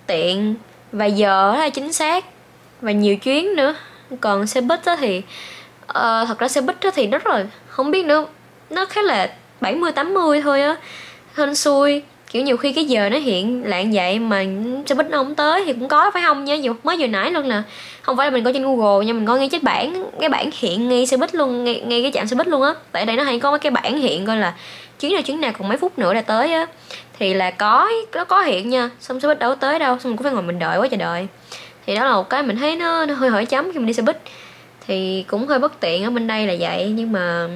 tiện và giờ rất là chính xác và nhiều chuyến nữa. Còn xe buýt á thì thật ra xe buýt á thì nó rất là không biết nữa, nó khá là 70-80 thôi á, hên xui. Kiểu nhiều khi cái giờ nó hiện lạng vậy mà xe buýt nó không tới thì cũng có, phải không nha. Dù mới vừa nãy luôn là không phải là mình coi trên Google nha, mình coi ngay trên cái bảng hiện ngay xe buýt luôn, ngay cái trạm xe buýt luôn á. Tại đây nó hay có cái bảng hiện coi là chuyến nào còn mấy phút nữa là tới á, thì là nó có hiện nha. Xong xe buýt đâu có tới đâu, xong mình cũng phải ngồi mình đợi quá trời đợi. Thì đó là một cái mình thấy nó hơi hỏi chấm khi mình đi xe buýt, thì cũng hơi bất tiện ở bên đây là vậy. Nhưng mà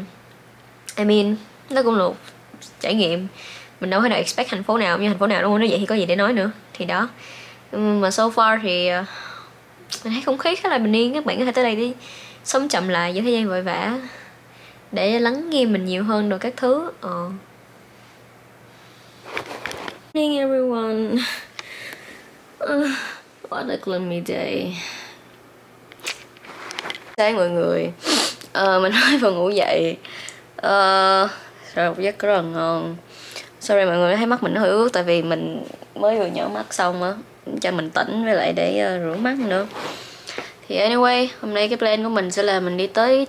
I mean nó cũng là một trải nghiệm, mình đâu có thể expect thành phố nào, nhưng thành phố nào nó vậy thì có gì để nói nữa. Thì đó, mà so far thì mình thấy không khí khá là bình yên. Các bạn có thể tới đây đi sống chậm lại giữa thời gian vội vã để lắng nghe mình nhiều hơn rồi các thứ. Morning everyone. What a gloomy day. Sáng mọi người, mình mới vừa ngủ dậy, rồi một giấc rất là ngon. Sorry mọi người thấy mắt mình nó hơi ướt, tại vì mình mới vừa nhỏ mắt xong á, cho mình tỉnh với lại để rửa mắt nữa. Thì anyway, hôm nay cái plan của mình sẽ là mình đi tới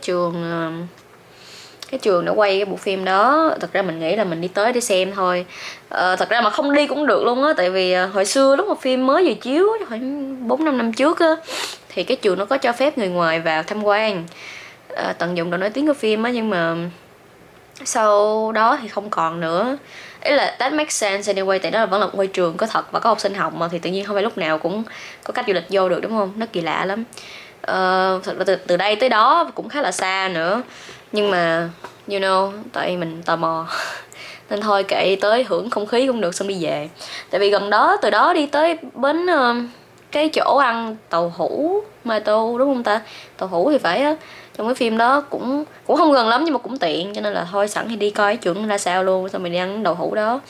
cái trường để quay cái bộ phim đó. Thật ra mình nghĩ là mình đi tới để xem thôi. Thật ra mà không đi cũng được luôn á, tại vì hồi xưa lúc mà phim mới vừa chiếu khoảng 4-5 năm trước á, thì cái trường nó có cho phép người ngoài vào tham quan, tận dụng độ nổi tiếng của phim á, nhưng mà sau đó thì không còn nữa. Ý là that makes sense anyway, tại đó là vẫn là một ngôi trường có thật và có học sinh học mà, thì tự nhiên không phải lúc nào cũng có khách du lịch vô được, đúng không? Nó kỳ lạ lắm. Thật ra từ đây tới đó cũng khá là xa nữa, nhưng mà you know, tại mình tò mò nên thôi kệ, tới hưởng không khí cũng được xong đi về. Tại vì gần đó, từ đó đi tới bến cái chỗ ăn tàu hũ Mai Tô, đúng không ta? Tàu hũ thì phải á, trong cái phim đó cũng không gần lắm nhưng mà cũng tiện, cho nên là thôi sẵn thì đi coi cái chuẩn ra sao luôn, xong mình đi ăn đậu hũ đó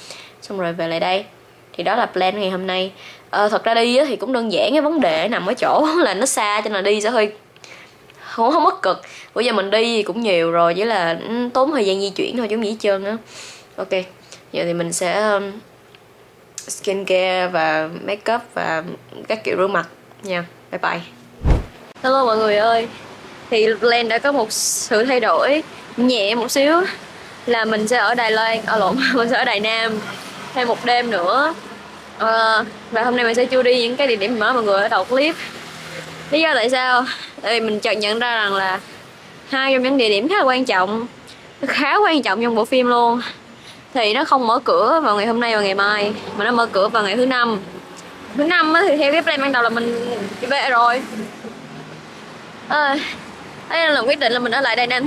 xong rồi về lại đây. Thì đó là plan ngày hôm nay. Thật ra đi thì cũng đơn giản, cái vấn đề nằm ở chỗ là nó xa, cho nên là đi sẽ hơi không mất cực. Bây giờ mình đi thì cũng nhiều rồi, chỉ là tốn thời gian di chuyển thôi chứ không gì hết trơn á. Ok, giờ thì mình sẽ skincare và make up và các kiểu rửa mặt nha. Bye bye. Hello mọi người ơi, thì plan đã có một sự thay đổi nhẹ một xíu, là mình sẽ ở Đài Loan, mình sẽ ở Đài Nam thêm một đêm nữa. Và hôm nay mình sẽ chưa đi những cái địa điểm mà mọi người ở đầu clip. Lý do tại sao? Tại vì mình chợt nhận ra rằng là hai trong những địa điểm khá quan trọng trong bộ phim luôn, thì nó không mở cửa vào ngày hôm nay và ngày mai, mà nó mở cửa vào ngày thứ năm. Thứ năm thì theo cái plan ban đầu là mình đi về rồi. Thế nên là quyết định là mình ở lại Đài Nam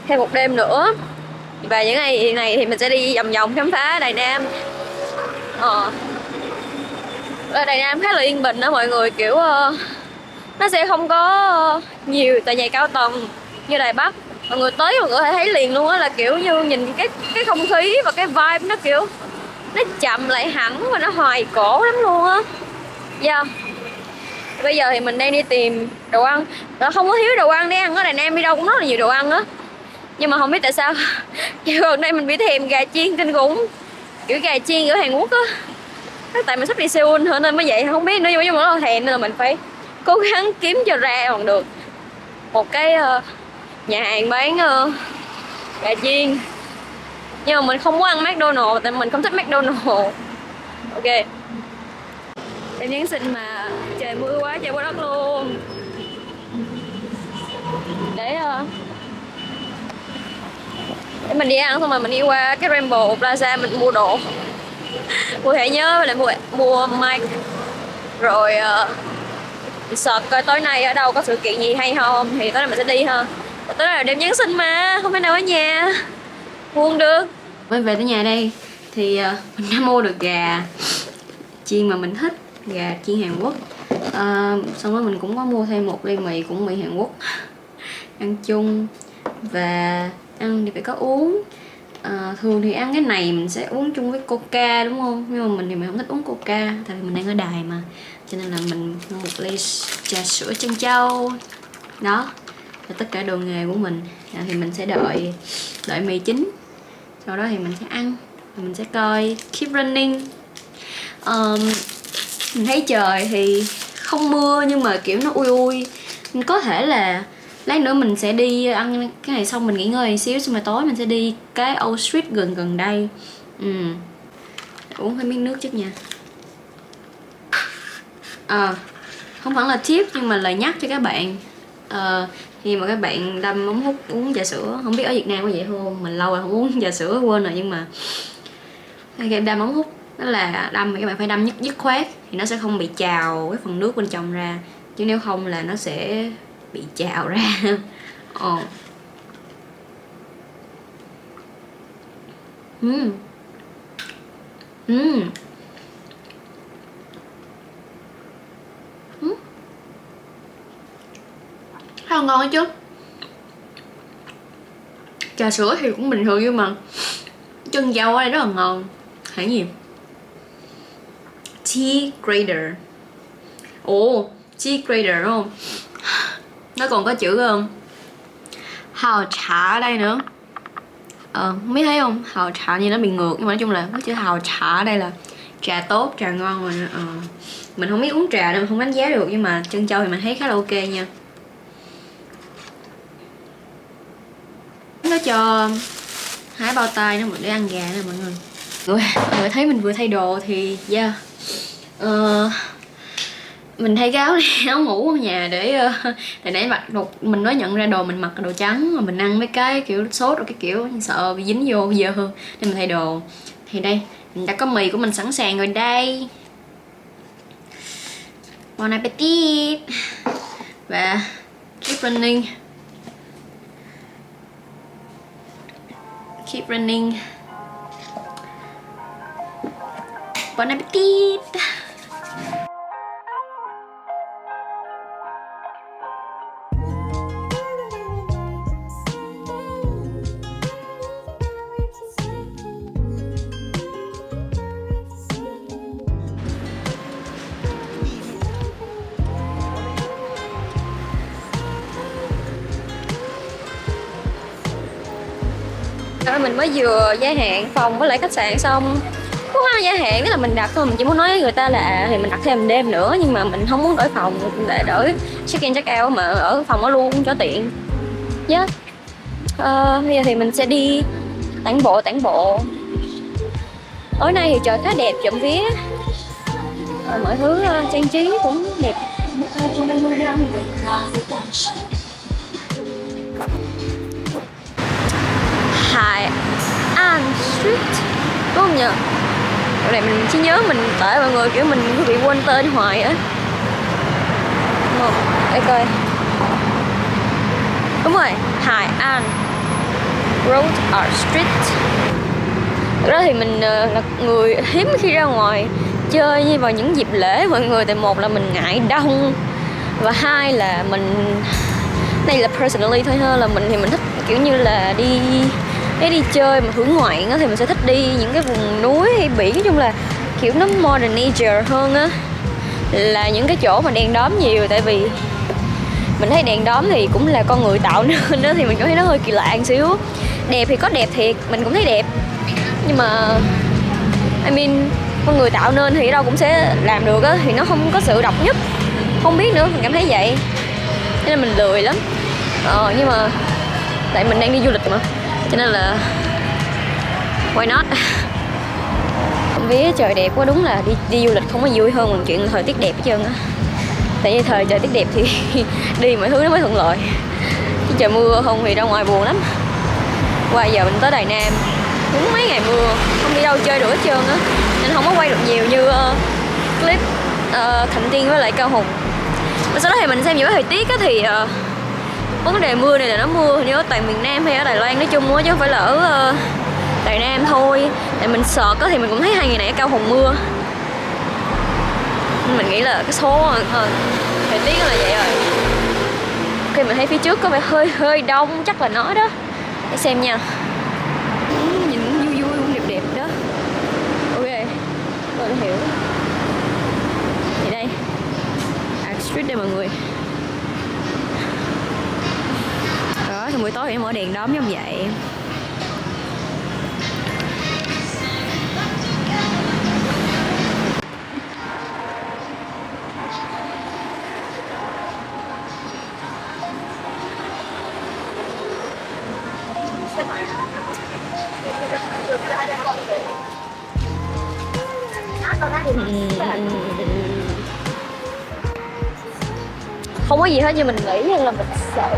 thêm một đêm nữa, và những ngày này thì mình sẽ đi vòng vòng khám phá Đài Nam. Ở Đài Nam khá là yên bình đó mọi người, kiểu nó sẽ không có nhiều tòa nhà cao tầng như Đài Bắc. Mọi người tới mọi người có thể thấy liền luôn á, là kiểu như nhìn cái không khí và cái vibe nó kiểu nó chậm lại hẳn và nó hoài cổ lắm luôn á. Bây giờ thì mình đang đi tìm đồ ăn, là không có thiếu đồ ăn để ăn. Ở Đài Nam đi đâu cũng rất là nhiều đồ ăn á, nhưng mà không biết tại sao gần đây mình bị thèm gà chiên kinh khủng, kiểu gà chiên ở Hàn Quốc á. Tại mình sắp đi Seoul nữa nên mới vậy, không biết nữa, nhưng mà rất là thèm nên là mình phải cố gắng kiếm cho ra bằng được một cái nhà hàng bán gà chiên. Nhưng mà mình không có ăn McDonald's, tại mình không thích McDonald's. Ok, em Giáng sinh mà trời mưa quá trời quá đất luôn. Để mình đi ăn xong rồi mình đi qua cái Rainbow Plaza mình mua đồ, mua thẻ nhớ, với lại mua mic, rồi Mình search coi tối nay ở đâu có sự kiện gì hay không, thì tối nay mình sẽ đi ha. Tối nay là đêm Giáng sinh mà, không phải nào ở nhà buồn được. Mới về tới nhà đây thì mình đã mua được gà chiên mà mình thích, gà chiên Hàn Quốc. Xong rồi mình cũng có mua thêm một ly mì, cũng mì Hàn Quốc ăn chung. Và ăn thì phải có uống. Thường thì ăn cái này mình sẽ uống chung với Coca đúng không? Nhưng mà mình thì mình không thích uống Coca, tại vì mình đang ở Đài mà, cho nên là mình mua một ly trà sữa trân châu. Đó là tất cả đồ nghề của mình. Thì mình sẽ đợi mì chín, sau đó thì mình sẽ ăn, mình sẽ coi Keep Running. Mình thấy trời thì không mưa nhưng mà kiểu nó ui ui, có thể là lát nữa mình sẽ đi ăn cái này xong mình nghỉ ngơi một xíu, xong rồi tối mình sẽ đi cái Old Street gần đây. Uống hơi miếng nước trước nha. Không phải là tip nhưng mà lời nhắc cho các bạn. Khi mà các bạn đâm ống hút uống trà sữa, không biết ở Việt Nam có vậy không, mình lâu rồi không uống trà sữa quên rồi, nhưng mà khi em đâm ống hút đó là đâm thì các bạn phải đâm dứt khoát thì nó sẽ không bị trào cái phần nước bên trong ra, chứ nếu không là nó sẽ bị trào ra. Khá ngon ấy chứ. Trà sữa thì cũng bình thường nhưng mà chân dâu ở đây rất là ngon. Hãng gì? Tea Grader. Tea Grader đúng không? Nó còn có chữ hào trà ở đây nữa. Không biết thấy không? Hào trà như nó bị ngược, nhưng mà nói chung là có chữ hào trà ở đây là trà tốt, trà ngon rồi. Mình không biết uống trà nên mình không đánh giá được, nhưng mà trân châu thì mình thấy khá là ok nha. Nó cho 2 bao tay nữa để ăn gà nè mọi người. Mọi người thấy mình vừa thay đồ thì mình thay cái áo này, áo ngủ ở nhà để tại nãy mặc đồ, mình mới nhận ra đồ mình mặc là đồ trắng mà mình ăn mấy cái kiểu sốt rồi cái kiểu sợ bị dính vô giờ hơn, nên mình thay đồ. Thì đây mình đã có mì của mình sẵn sàng rồi đây. Bon appetit. Và keep running. Keep running. Bon appetit. Mình mới vừa gia hạn phòng với lại khách sạn xong. Không có gia hạn, tức là mình đặt thôi, mình chỉ muốn nói với người ta là thì mình đặt thêm đêm nữa, nhưng mà mình không muốn đổi phòng để đổi check in check out mà ở phòng đó luôn cho tiện. Bây giờ thì mình sẽ đi tản bộ. Tối nay thì trời khá đẹp, trộm vía. Mọi thứ trang trí cũng đẹp. Hải An Street đúng không nhỉ? Chỗ này mình chỉ nhớ mình tại mọi người kiểu mình bị quên tên hoài á. Để coi. Đúng rồi, Hải An Road or Street. Thực ra thì mình là người hiếm khi ra ngoài chơi như vào những dịp lễ mọi người, tại một là mình ngại đông, và hai là mình, đây là personally thôi ha, là mình thì mình thích kiểu như là đi chơi mà hưởng ngoạn á, thì mình sẽ thích đi những cái vùng núi hay biển, nói chung là kiểu nó modern nature hơn á, là những cái chỗ mà đèn đóm nhiều. Tại vì mình thấy đèn đóm thì cũng là con người tạo nên đó, thì mình cảm thấy nó hơi kỳ lạ một xíu. Đẹp thì có đẹp thiệt, mình cũng thấy đẹp, nhưng mà I mean con người tạo nên thì ở đâu cũng sẽ làm được á, thì nó không có sự độc nhất, không biết nữa, mình cảm thấy vậy nên mình lười lắm. Nhưng mà tại mình đang đi du lịch mà, cho nên là why not. Không biết trời đẹp quá, đúng là đi du lịch không có vui hơn một chuyện thời tiết đẹp hết trơn á. Tại vì thời tiết đẹp thì đi mọi thứ nó mới thuận lợi, chứ trời mưa không thì ra ngoài buồn lắm. Qua giờ mình tới Đài Nam cũng mấy ngày mưa, không đi đâu chơi được hết trơn á, nên không có quay được nhiều như clip Thạnh Tiên với lại Cao Hùng. Và sau đó thì mình xem dự báo thời tiết á thì vấn đề mưa này là nó mưa hình như ở toàn miền Nam hay ở Đài Loan nói chung á, chứ không phải là ở Đài Nam thôi. Tại mình search á thì mình cũng thấy 2 ngày này ở Cao Hùng mưa. Nên mình nghĩ là cái số thời tiết là vậy rồi. Ok, mình thấy phía trước có vẻ hơi đông, chắc là nó đó. Để xem nha. Nhìn vui vui cũng đẹp đẹp đó. Ok, tôi hiểu. Thì đây, Art Street đây mọi người. Đó, thì buổi tối thì nó mở đèn đóm giống vậy. Không có gì hết nhưng mình nghĩ là mình sẽ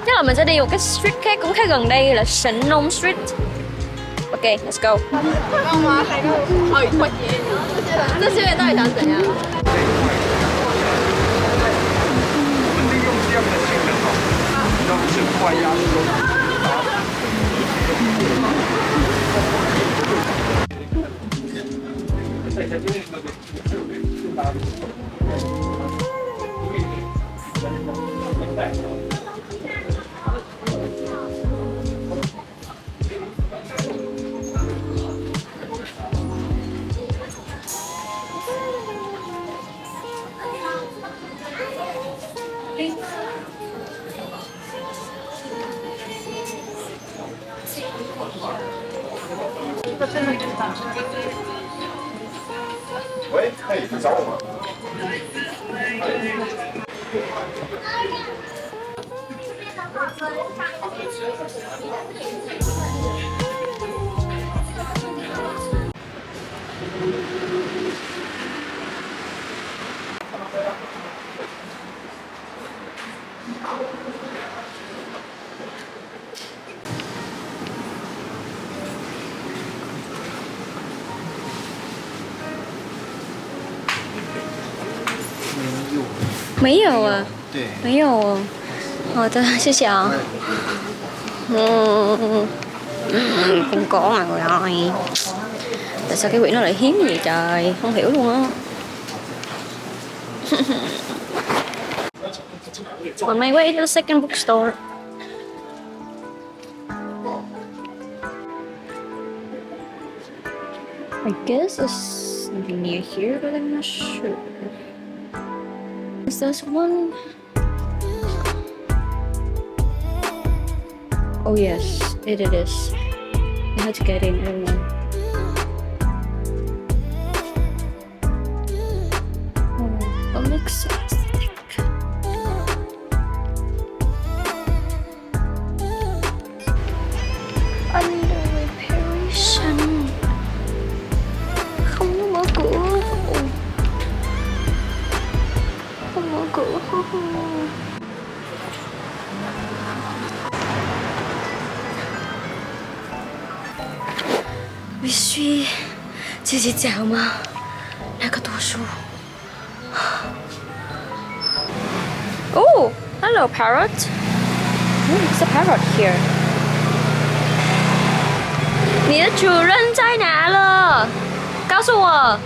chắc là mình sẽ đi một cái street khác cũng khá gần đây là Shin Nong Street. Ok, let's go. 这些人到底想怎样？利用这样的性能让这块压缩。喂，嘿，你找我吗？没有啊，对，没有啊。好的，谢谢啊。Không có mà rồi ơi. Tại sao cái quyển nó lại hiếm vậy trời, không hiểu luôn á. On my way to the second bookstore. I guess it's near here, but I'm not sure. Is this one? Oh yes, it is. I had to get in early. Oh, it looks so aesthetic. Under reparation. Không có mở cửa. Không mở cửa.必须自己找吗？那个读书。Oh, hello, parrot. There's a parrot here. 你的主人在哪了？告诉我。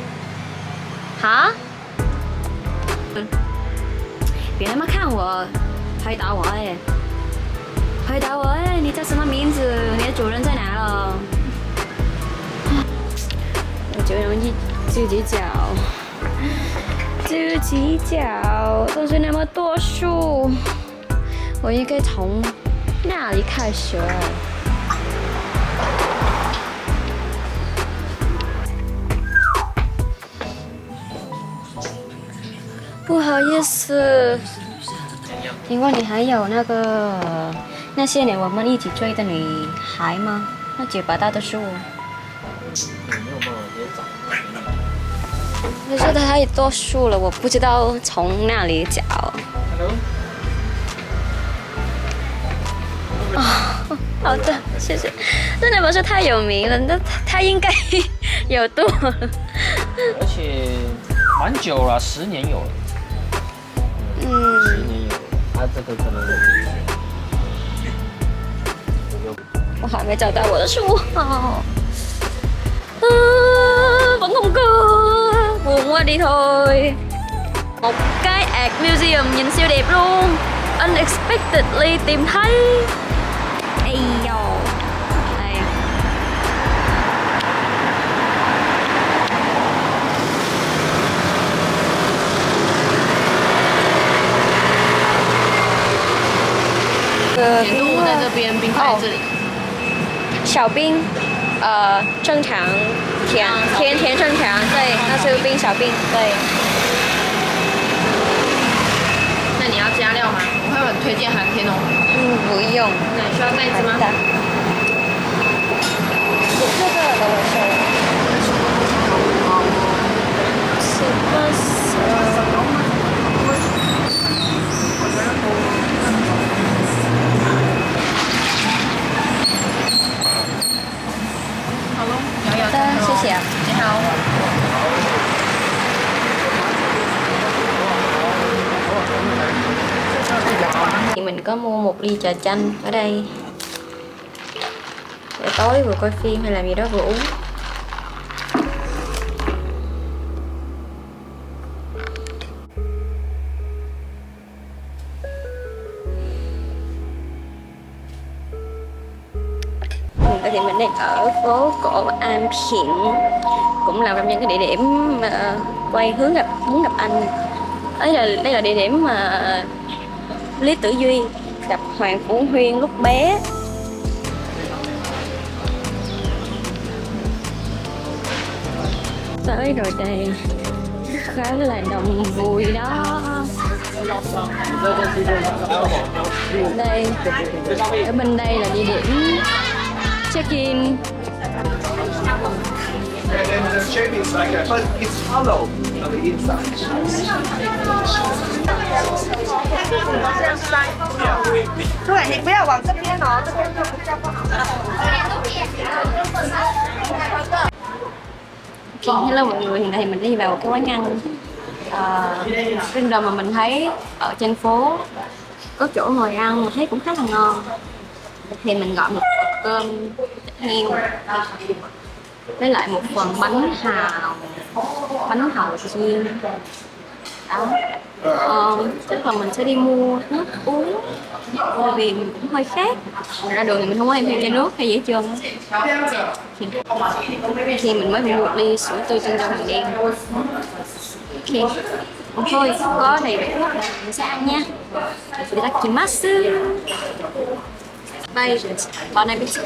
哈？别他妈看我，回答我哎！回答我哎！你叫什么名字？你的主人在哪了？我就容易自己找，自己找，都是那么多书，我应该从那里开始。不好意思，请问你还有那些年我们一起追的女孩吗？那900大的书。可是它太多书了，我不知道从哪里找。啊、哦，好的，谢谢。真的不是太有名了，那它应该有多了。而且蛮久了，10年有了。10年有了，它这个可能我还没找到我的书号. Vẫn không có, buồn quá đi thôi. Một cái art museum nhìn siêu đẹp luôn, unexpectedly tìm thấy. Ây dồ. Đây.沿路在这边，冰块在这里。小冰，正常甜正常，对，那是冰小冰，对。那你要加料吗？我会很推荐寒天哦。不用。那你需要袋子吗？这个等我一下。好喽，摇摇。好的，谢谢。你好。Thì mình có mua một ly trà chanh ở đây để tối vừa coi phim hay làm gì đó vừa uống. Thì mình đang ở phố cổ Am Khiện, cũng là trong những cái địa điểm quay muốn gặp anh. Đây là địa điểm mà Lý Tử Duy gặp Hoàng Phủ Huyên lúc bé. Tới rồi đây, khá là đông vui đó. Đây, ở bên đây là địa điểm check-in. And then the shape is like that, but it's hollow on the inside. Hello mọi người, hiện tại thì mình đi vào một cái quán ăn random mà mình thấy ở trên phố, có chỗ ngồi ăn mà thấy cũng khá là ngon. Thì mình gọi một cơm heo với lại một phần bánh hàu chiên đó. Chắc là mình sẽ đi mua nước uống, bởi vì mình cũng hơi khát. Mình ra đường thì mình không có đem theo chai nước hay gì hết trơn. Thì mình mới mua một ly sữa tươi chân dâu đen. Ok, thôi có đầy đủ mình sẽ ăn nha. Itadakimasu. Bye. Bon appetit.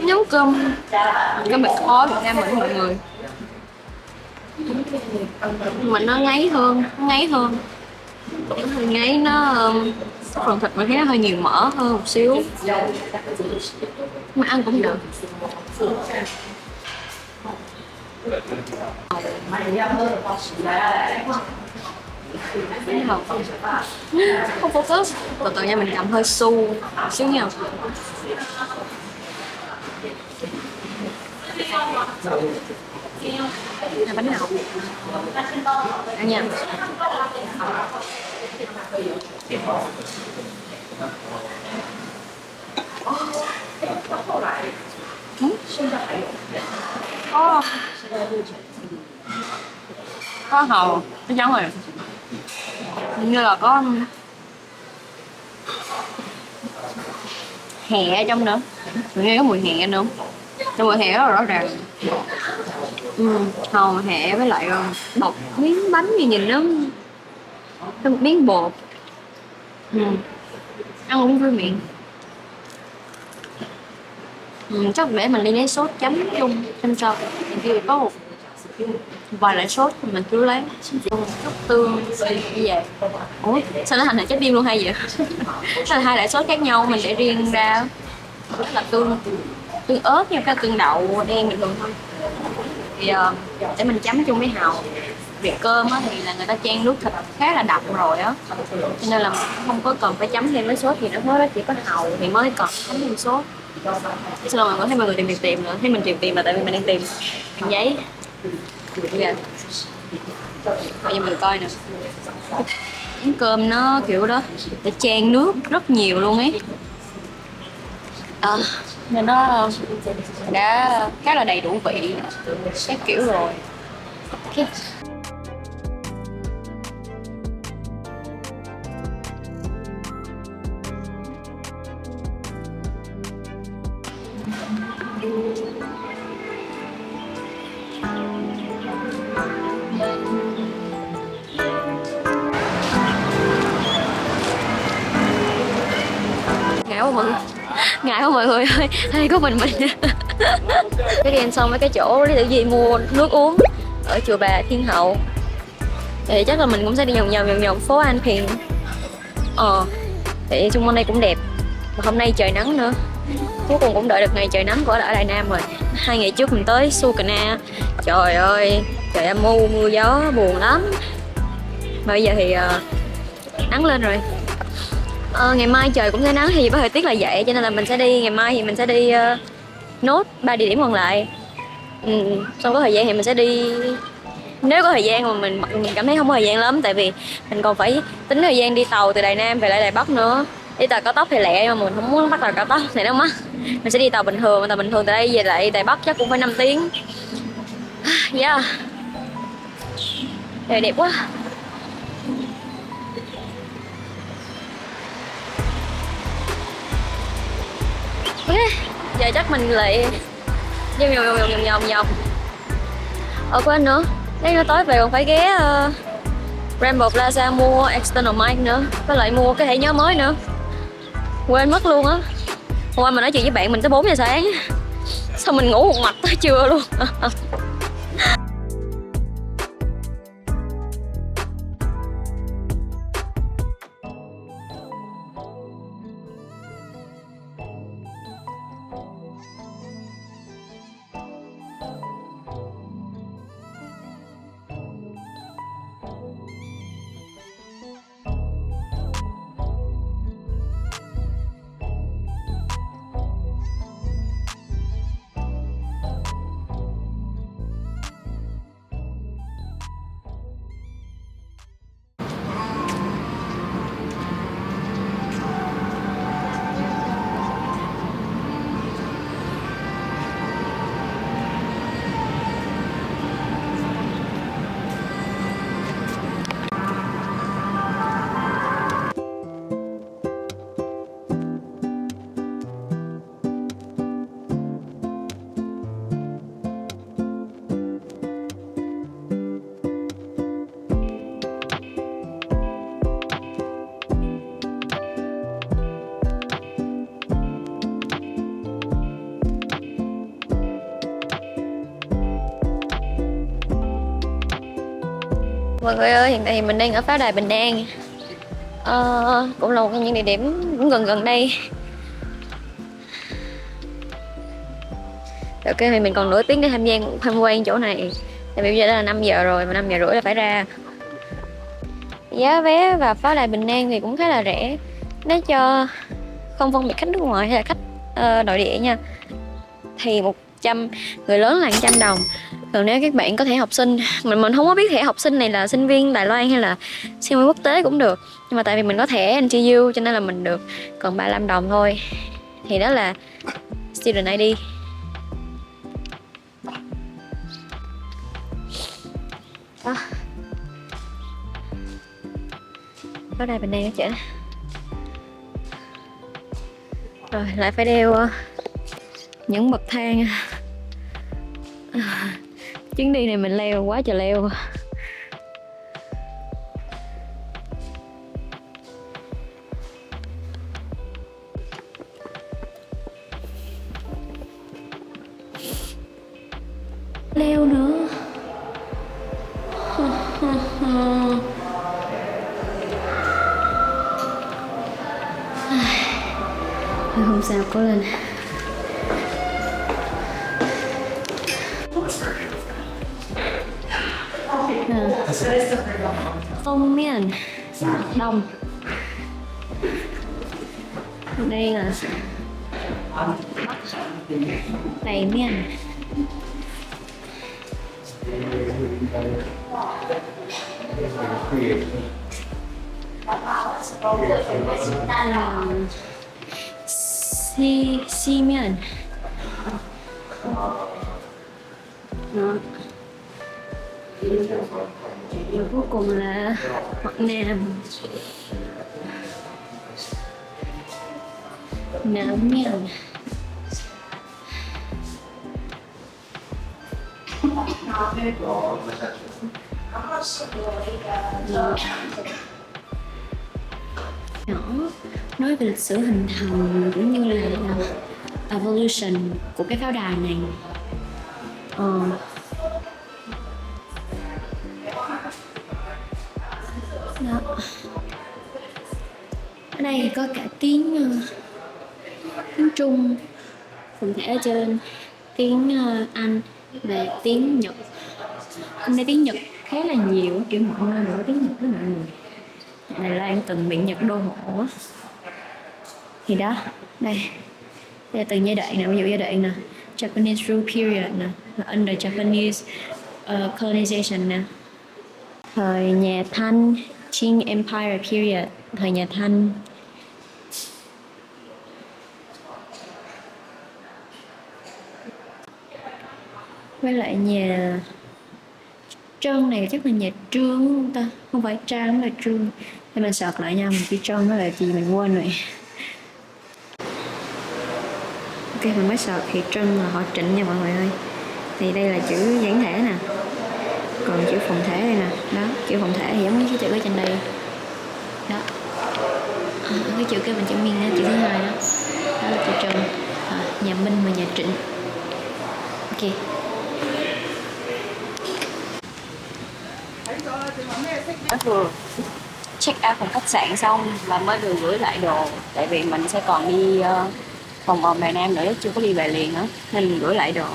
Nấu cơm bịch khó Việt Nam mình mọi người, nhưng mà nó ngấy hơn, nó hơi ngấy, phần thịt mình thấy nó hơi nhiều mỡ hơn một xíu, mà ăn cũng được. Không focus. Từ từ nha, mình cầm hơi su xíu nha. Là bánh nào ăn nha. Có hàu, nó trắng rồi. Hình như là có hẹ ở trong nữa. Mình nghe có mùi hẹ nữa. Trong mùi hẹ rất là rõ ràng. Hàu hẹ với lại bọc miếng bánh gì nhìn nó một miếng bột. Ăn cũng vui miệng. Chắc để mình đi lấy sốt chấm chung xem sao. Thì có một vài loại sốt mình cứ lấy chút tương như vậy. Ủa sao nó thành là trái tim luôn hay vậy? Đó là hai loại sốt khác nhau mình để riêng ra. Đó là tương ớt với cái tương đậu đen bình thường thôi. Thì để mình chấm chung với hàu. việc cơm á thì là người ta chan nước thịt khá là đậm rồi á, cho nên là không có cần phải chấm thêm cái sốt gì nữa hết đó, chỉ có hàu thì mới còn chấm thêm sốt. Sau đó mình có thấy mọi người tìm nữa, thấy mình tìm là tại vì mình đang tìm giấy. Bây giờ mình coi nè, cái cơm nó kiểu đó để chan nước rất nhiều luôn ấy, nên nó đã khá là đầy đủ vị các kiểu rồi. Okay. Ngại quá mọi người ơi, hay có mình cái đi ăn xong với cái chỗ Lý Tử Di mua nước uống ở chùa Bà Thiên Hậu thì chắc là mình cũng sẽ đi vòng vòng phố An Thiền. Thì xung quanh đây cũng đẹp, mà hôm nay trời nắng nữa, cuối cùng cũng đợi được ngày trời nắng của ở Đài Nam rồi. 2 ngày trước mình tới Sukarna, trời ơi trời âm u mưa gió buồn lắm, mà bây giờ thì nắng lên rồi. Ngày mai trời cũng sẽ nắng thì có thời tiết là vậy, cho nên là mình sẽ đi, ngày mai thì mình sẽ đi nốt 3 địa điểm còn lại. Xong có thời gian thì mình sẽ đi, nếu có thời gian mà mình cảm thấy không có thời gian lắm, tại vì mình còn phải tính thời gian đi tàu từ Đài Nam về lại Đài Bắc nữa. Đi tàu cao tốc thì lẹ, nhưng mà mình không muốn bắt tàu cao tốc này nó mắc, mình sẽ đi tàu bình thường, tàu bình thường từ đây về lại Đài Bắc chắc cũng phải 5 tiếng. Yeah, trời đẹp quá. Giờ chắc mình lại vòng. Quên nữa, nếu nó tối về còn phải ghé Rainbow Plaza mua external mic nữa, với lại mua cái thẻ nhớ mới nữa, quên mất luôn á. Hôm qua mình nói chuyện với bạn mình tới 4 giờ sáng, xong mình ngủ một mạch tới trưa luôn. Mọi người ơi, hiện tại thì mình đang ở pháo đài Bình An, cũng là một trong những địa điểm cũng gần đây. Ok, thì mình còn nửa tiếng để tham quan chỗ này, tại vì bây giờ đã là 5 giờ rồi, mà 5 giờ rưỡi là phải ra. Giá vé vào pháo đài Bình An thì cũng khá là rẻ, nếu cho không phân biệt khách nước ngoài hay là khách nội địa nha, thì 100, người lớn là 100 đồng. Còn nếu các bạn có thẻ học sinh, mình không có biết thẻ học sinh này là sinh viên Đài Loan hay là sinh viên quốc tế cũng được, nhưng mà tại vì mình có thẻ NTU cho nên là mình được còn 35 đồng thôi. Thì đó là Student ID. Đó, ở đây bên đây nó chở. Rồi lại phải đeo những bậc thang. Chuyến đi này mình leo quá trời leo. Leo nữa. Không sao, cố lên. Phong miền đông. Đây là bắc, Tây miền. Si miền. Đó. Và cuối cùng là Bắc Nam. Nam miền. Nhỏ nói về lịch sử hình thành cũng như là evolution của cái pháo đài này. Đó. Ở đây có cả tiếng Trung, phần thể ở trên, tiếng Anh và tiếng Nhật. Hôm nay tiếng Nhật khá là nhiều, kiểu mọi người nói tiếng Nhật với mọi người. Đài Loan từng bị Nhật đô hộ. Thì đó, đây là từng giai đoạn nè, ví dụ giai đoạn nè Japanese rule period nè, under Japanese colonization nè, thời nhà Thanh, Qing Empire period, thời nhà Thanh. Với lại nhà Trân này chắc là nhà Trương không ta? Không phải Trang mà Trương. Để mình search lại nha, mình chỉ Trân đó là gì mình quên rồi. Ok, mình mới search thì Trân là họ Trịnh nha mọi người ơi. Thì đây là chữ giản thể nè. Còn chữ phồn thể đây nè. Đó, chữ phồn thể thì giống như cái chữ ở trên đây. Đó. Cái chữ cái bên chữ Miên đó, chữ thứ hai đó. Đó là chữ Trân. Nhà Minh và nhà Trịnh. Ok. Vừa check out phòng khách sạn xong và mới được gửi lại đồ, tại vì mình sẽ còn đi phòng ở Đài Nam nữa, chưa có đi về liền nữa nên mình gửi lại đồ.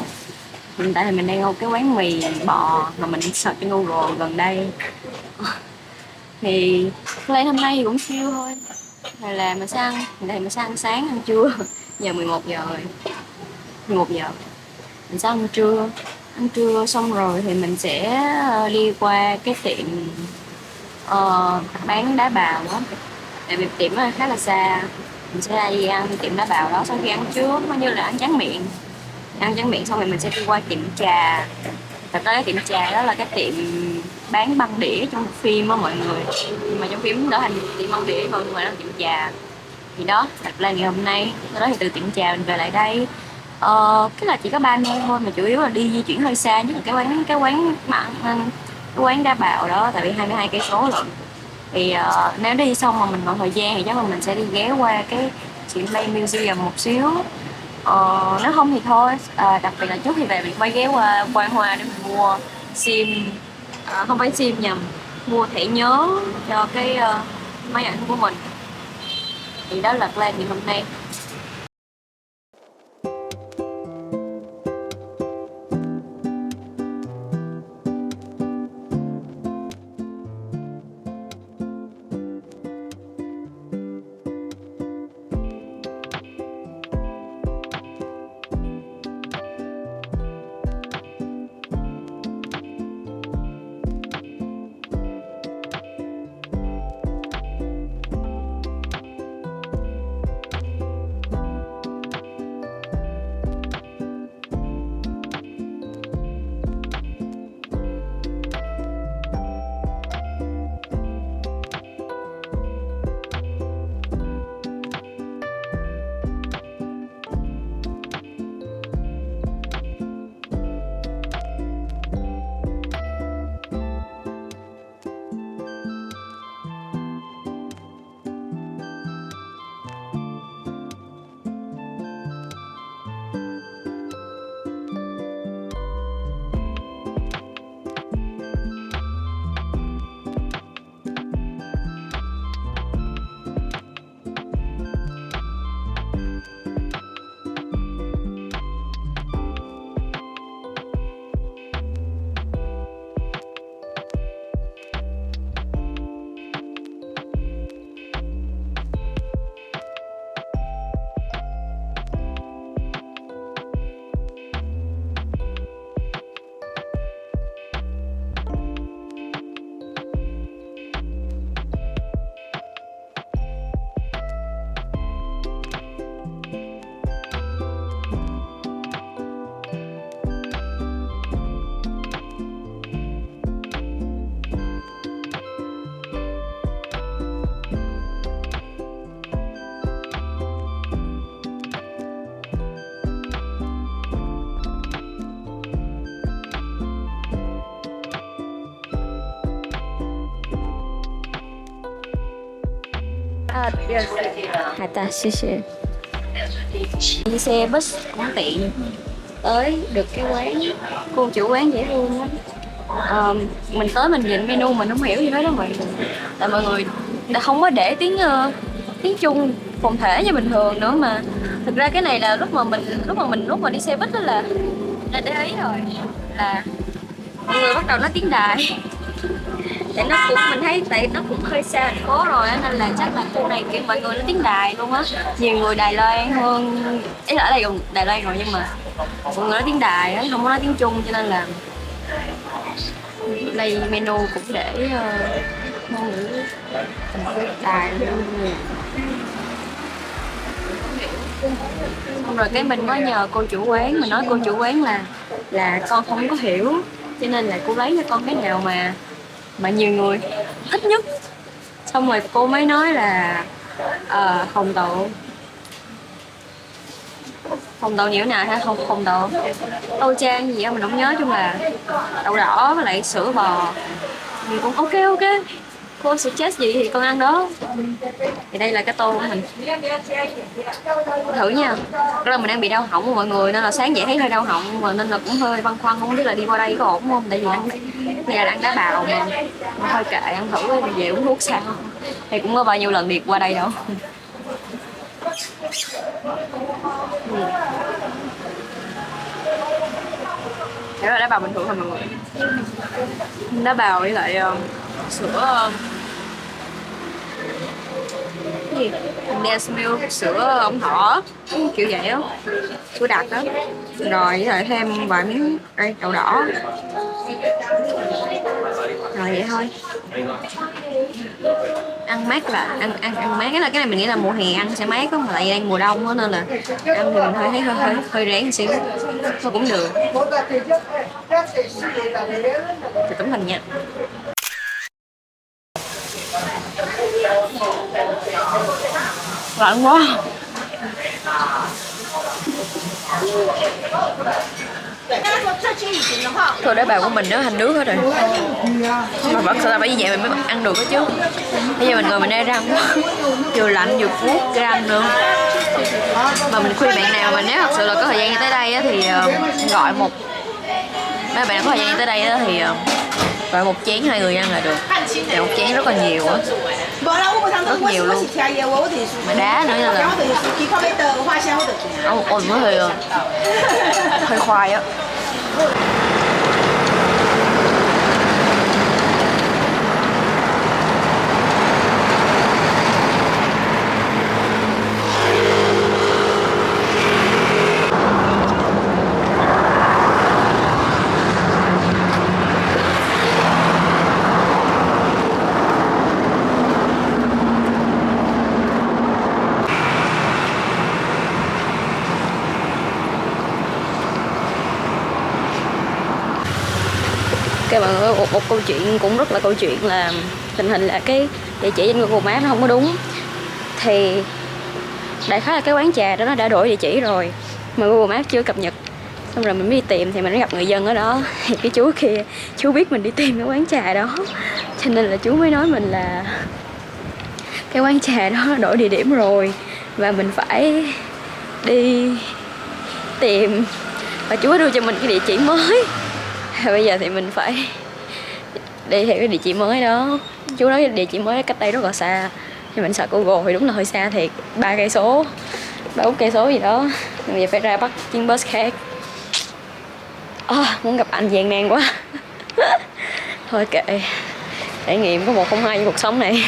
Hiện tại thì mình đang ở cái quán mì bò mà mình search trên Google gần đây. Thì plan hôm nay thì cũng chill thôi, là mình sẽ ăn, mình sẽ ăn sáng ăn trưa. Giờ 11 giờ rồi, 11 giờ mình sẽ ăn trưa. Ăn trưa xong rồi thì mình sẽ đi qua cái tiệm bán đá bào đó, tại vì tiệm nó khá là xa. Mình sẽ đi ăn tiệm đá bào đó, sau khi ăn trước nó như là ăn tráng miệng. Ăn tráng miệng xong rồi mình sẽ đi qua tiệm trà. Thật ra cái tiệm trà đó là cái tiệm bán băng đĩa trong phim á mọi người, nhưng mà trong phim đó thành tiệm băng đĩa, còn ngoài đó là tiệm trà. Thì đó, đặt là ngày hôm nay. Sau đó thì từ tiệm trà mình về lại đây. Cái là chỉ có 3 nơi thôi, mà chủ yếu là đi di chuyển hơi xa, nhất là cái quán đá bào đó, tại vì 22 cây số lận. Thì nếu đi xong mà mình còn thời gian thì chắc là mình sẽ đi ghé qua cái Play Museum một xíu. Nếu không thì thôi, đặc biệt là trước khi về mình phải ghé qua Quan Hoa để mình mua sim, không phải sim nhầm, mua thẻ nhớ cho cái máy ảnh của mình. Thì đó là plan ngày hôm nay. yes. Ta xí xí. Đi xe bus cũng tiện. Tới được cái quán, cô chủ quán dễ thương lắm. Mình tới mình nhìn menu mình không hiểu gì hết đó mọi người. Tại mọi người đã không có để tiếng Trung phồn thể như bình thường nữa mà. Thực ra cái này là lúc mà đi xe buýt đó là để ý rồi là mọi người bắt đầu nói tiếng Đài. Tại nó cũng mình thấy tại nó cũng hơi xa thành phố rồi nên là chắc là khu này kiểu mọi người nói tiếng Đài luôn á, nhiều người Đài Loan hơn, ý là ở đây còn Đài Loan rồi nhưng mà mọi người nói tiếng Đài á, không có nói tiếng Trung cho nên là đây menu cũng để ngôn ngữ Đài luôn. Xong rồi cái mình mới nhờ cô chủ quán, mình nói cô chủ quán là con không có hiểu cho nên là cô lấy cho con cái nào mà nhiều người thích nhất. Xong rồi cô mới nói là hồng đậu như thế nào ha, hồng đậu tô trang gì đó mình không nhớ, chung là đậu đỏ với lại sữa bò thì cũng ok. Cô suggest gì thì con ăn đó. Thì đây là cái tô của mình, thử nha. Đó là mình đang bị đau họng mọi người nên là sáng dậy thấy hơi đau họng mà nên là cũng hơi băn khoăn không biết là đi qua đây có ổn không, tại vì đây là ăn đá bào mà thôi kệ ăn thử rồi về uống thuốc sao, thì cũng có bao nhiêu lần đi qua đây đâu. Đó là đá bào bình thường thôi mọi người, đá bào với lại sữa gì Dance Milk, sữa ống thỏ kiểu vậy á, sữa đặc đó, rồi với lại thêm vài miếng đây đậu đỏ, rồi vậy thôi. Ăn mát là ăn mát, cái này mình nghĩ là mùa hè ăn sẽ mát á, mà lại đang mùa đông á nên là ăn thì mình thấy hơi rén một xíu thôi cũng được. Thì tấm hình nha. Lạnh quá. Thôi đá bào của mình nó thành nước hết rồi. Mà vẫn sao phải như vậy mình mới ăn được đó chứ. Bây giờ mình ngồi mình đai răng quá, vừa lạnh vừa cuốc cái răng nữa. Mà mình khuyên bạn nào mà nếu thật sự là có thời gian đi tới đây á, thì gọi một, mấy bạn nào có thời gian đi tới đây á, thì gọi một chén 2 người ăn là được. Tại một chén rất là nhiều á, rất nhiều luôn, mà đá nữa nên là ôi mới hơi khoai á. Cái mọi người một câu chuyện cũng rất là câu chuyện là tình hình là cái địa chỉ trên Google Maps nó không có đúng, thì đại khái là cái quán trà đó nó đã đổi địa chỉ rồi mà Google Maps chưa cập nhật. Xong rồi mình mới đi tìm thì mình mới gặp người dân ở đó, thì cái chú kia chú biết mình đi tìm cái quán trà đó cho nên là chú mới nói mình là cái quán trà đó đổi địa điểm rồi và mình phải đi tìm, và chú đưa cho mình cái địa chỉ mới. Bây giờ thì mình phải đi theo cái địa chỉ mới đó. Chú nói địa chỉ mới cách đây rất là xa, thì mình sợ Google thì đúng là hơi xa thiệt, 3 cây số 3-4 cây số gì đó. Bây giờ phải ra bắt chuyến bus khác. Muốn gặp anh gian nan quá. Thôi kệ, trải nghiệm có 102 trong cuộc sống này.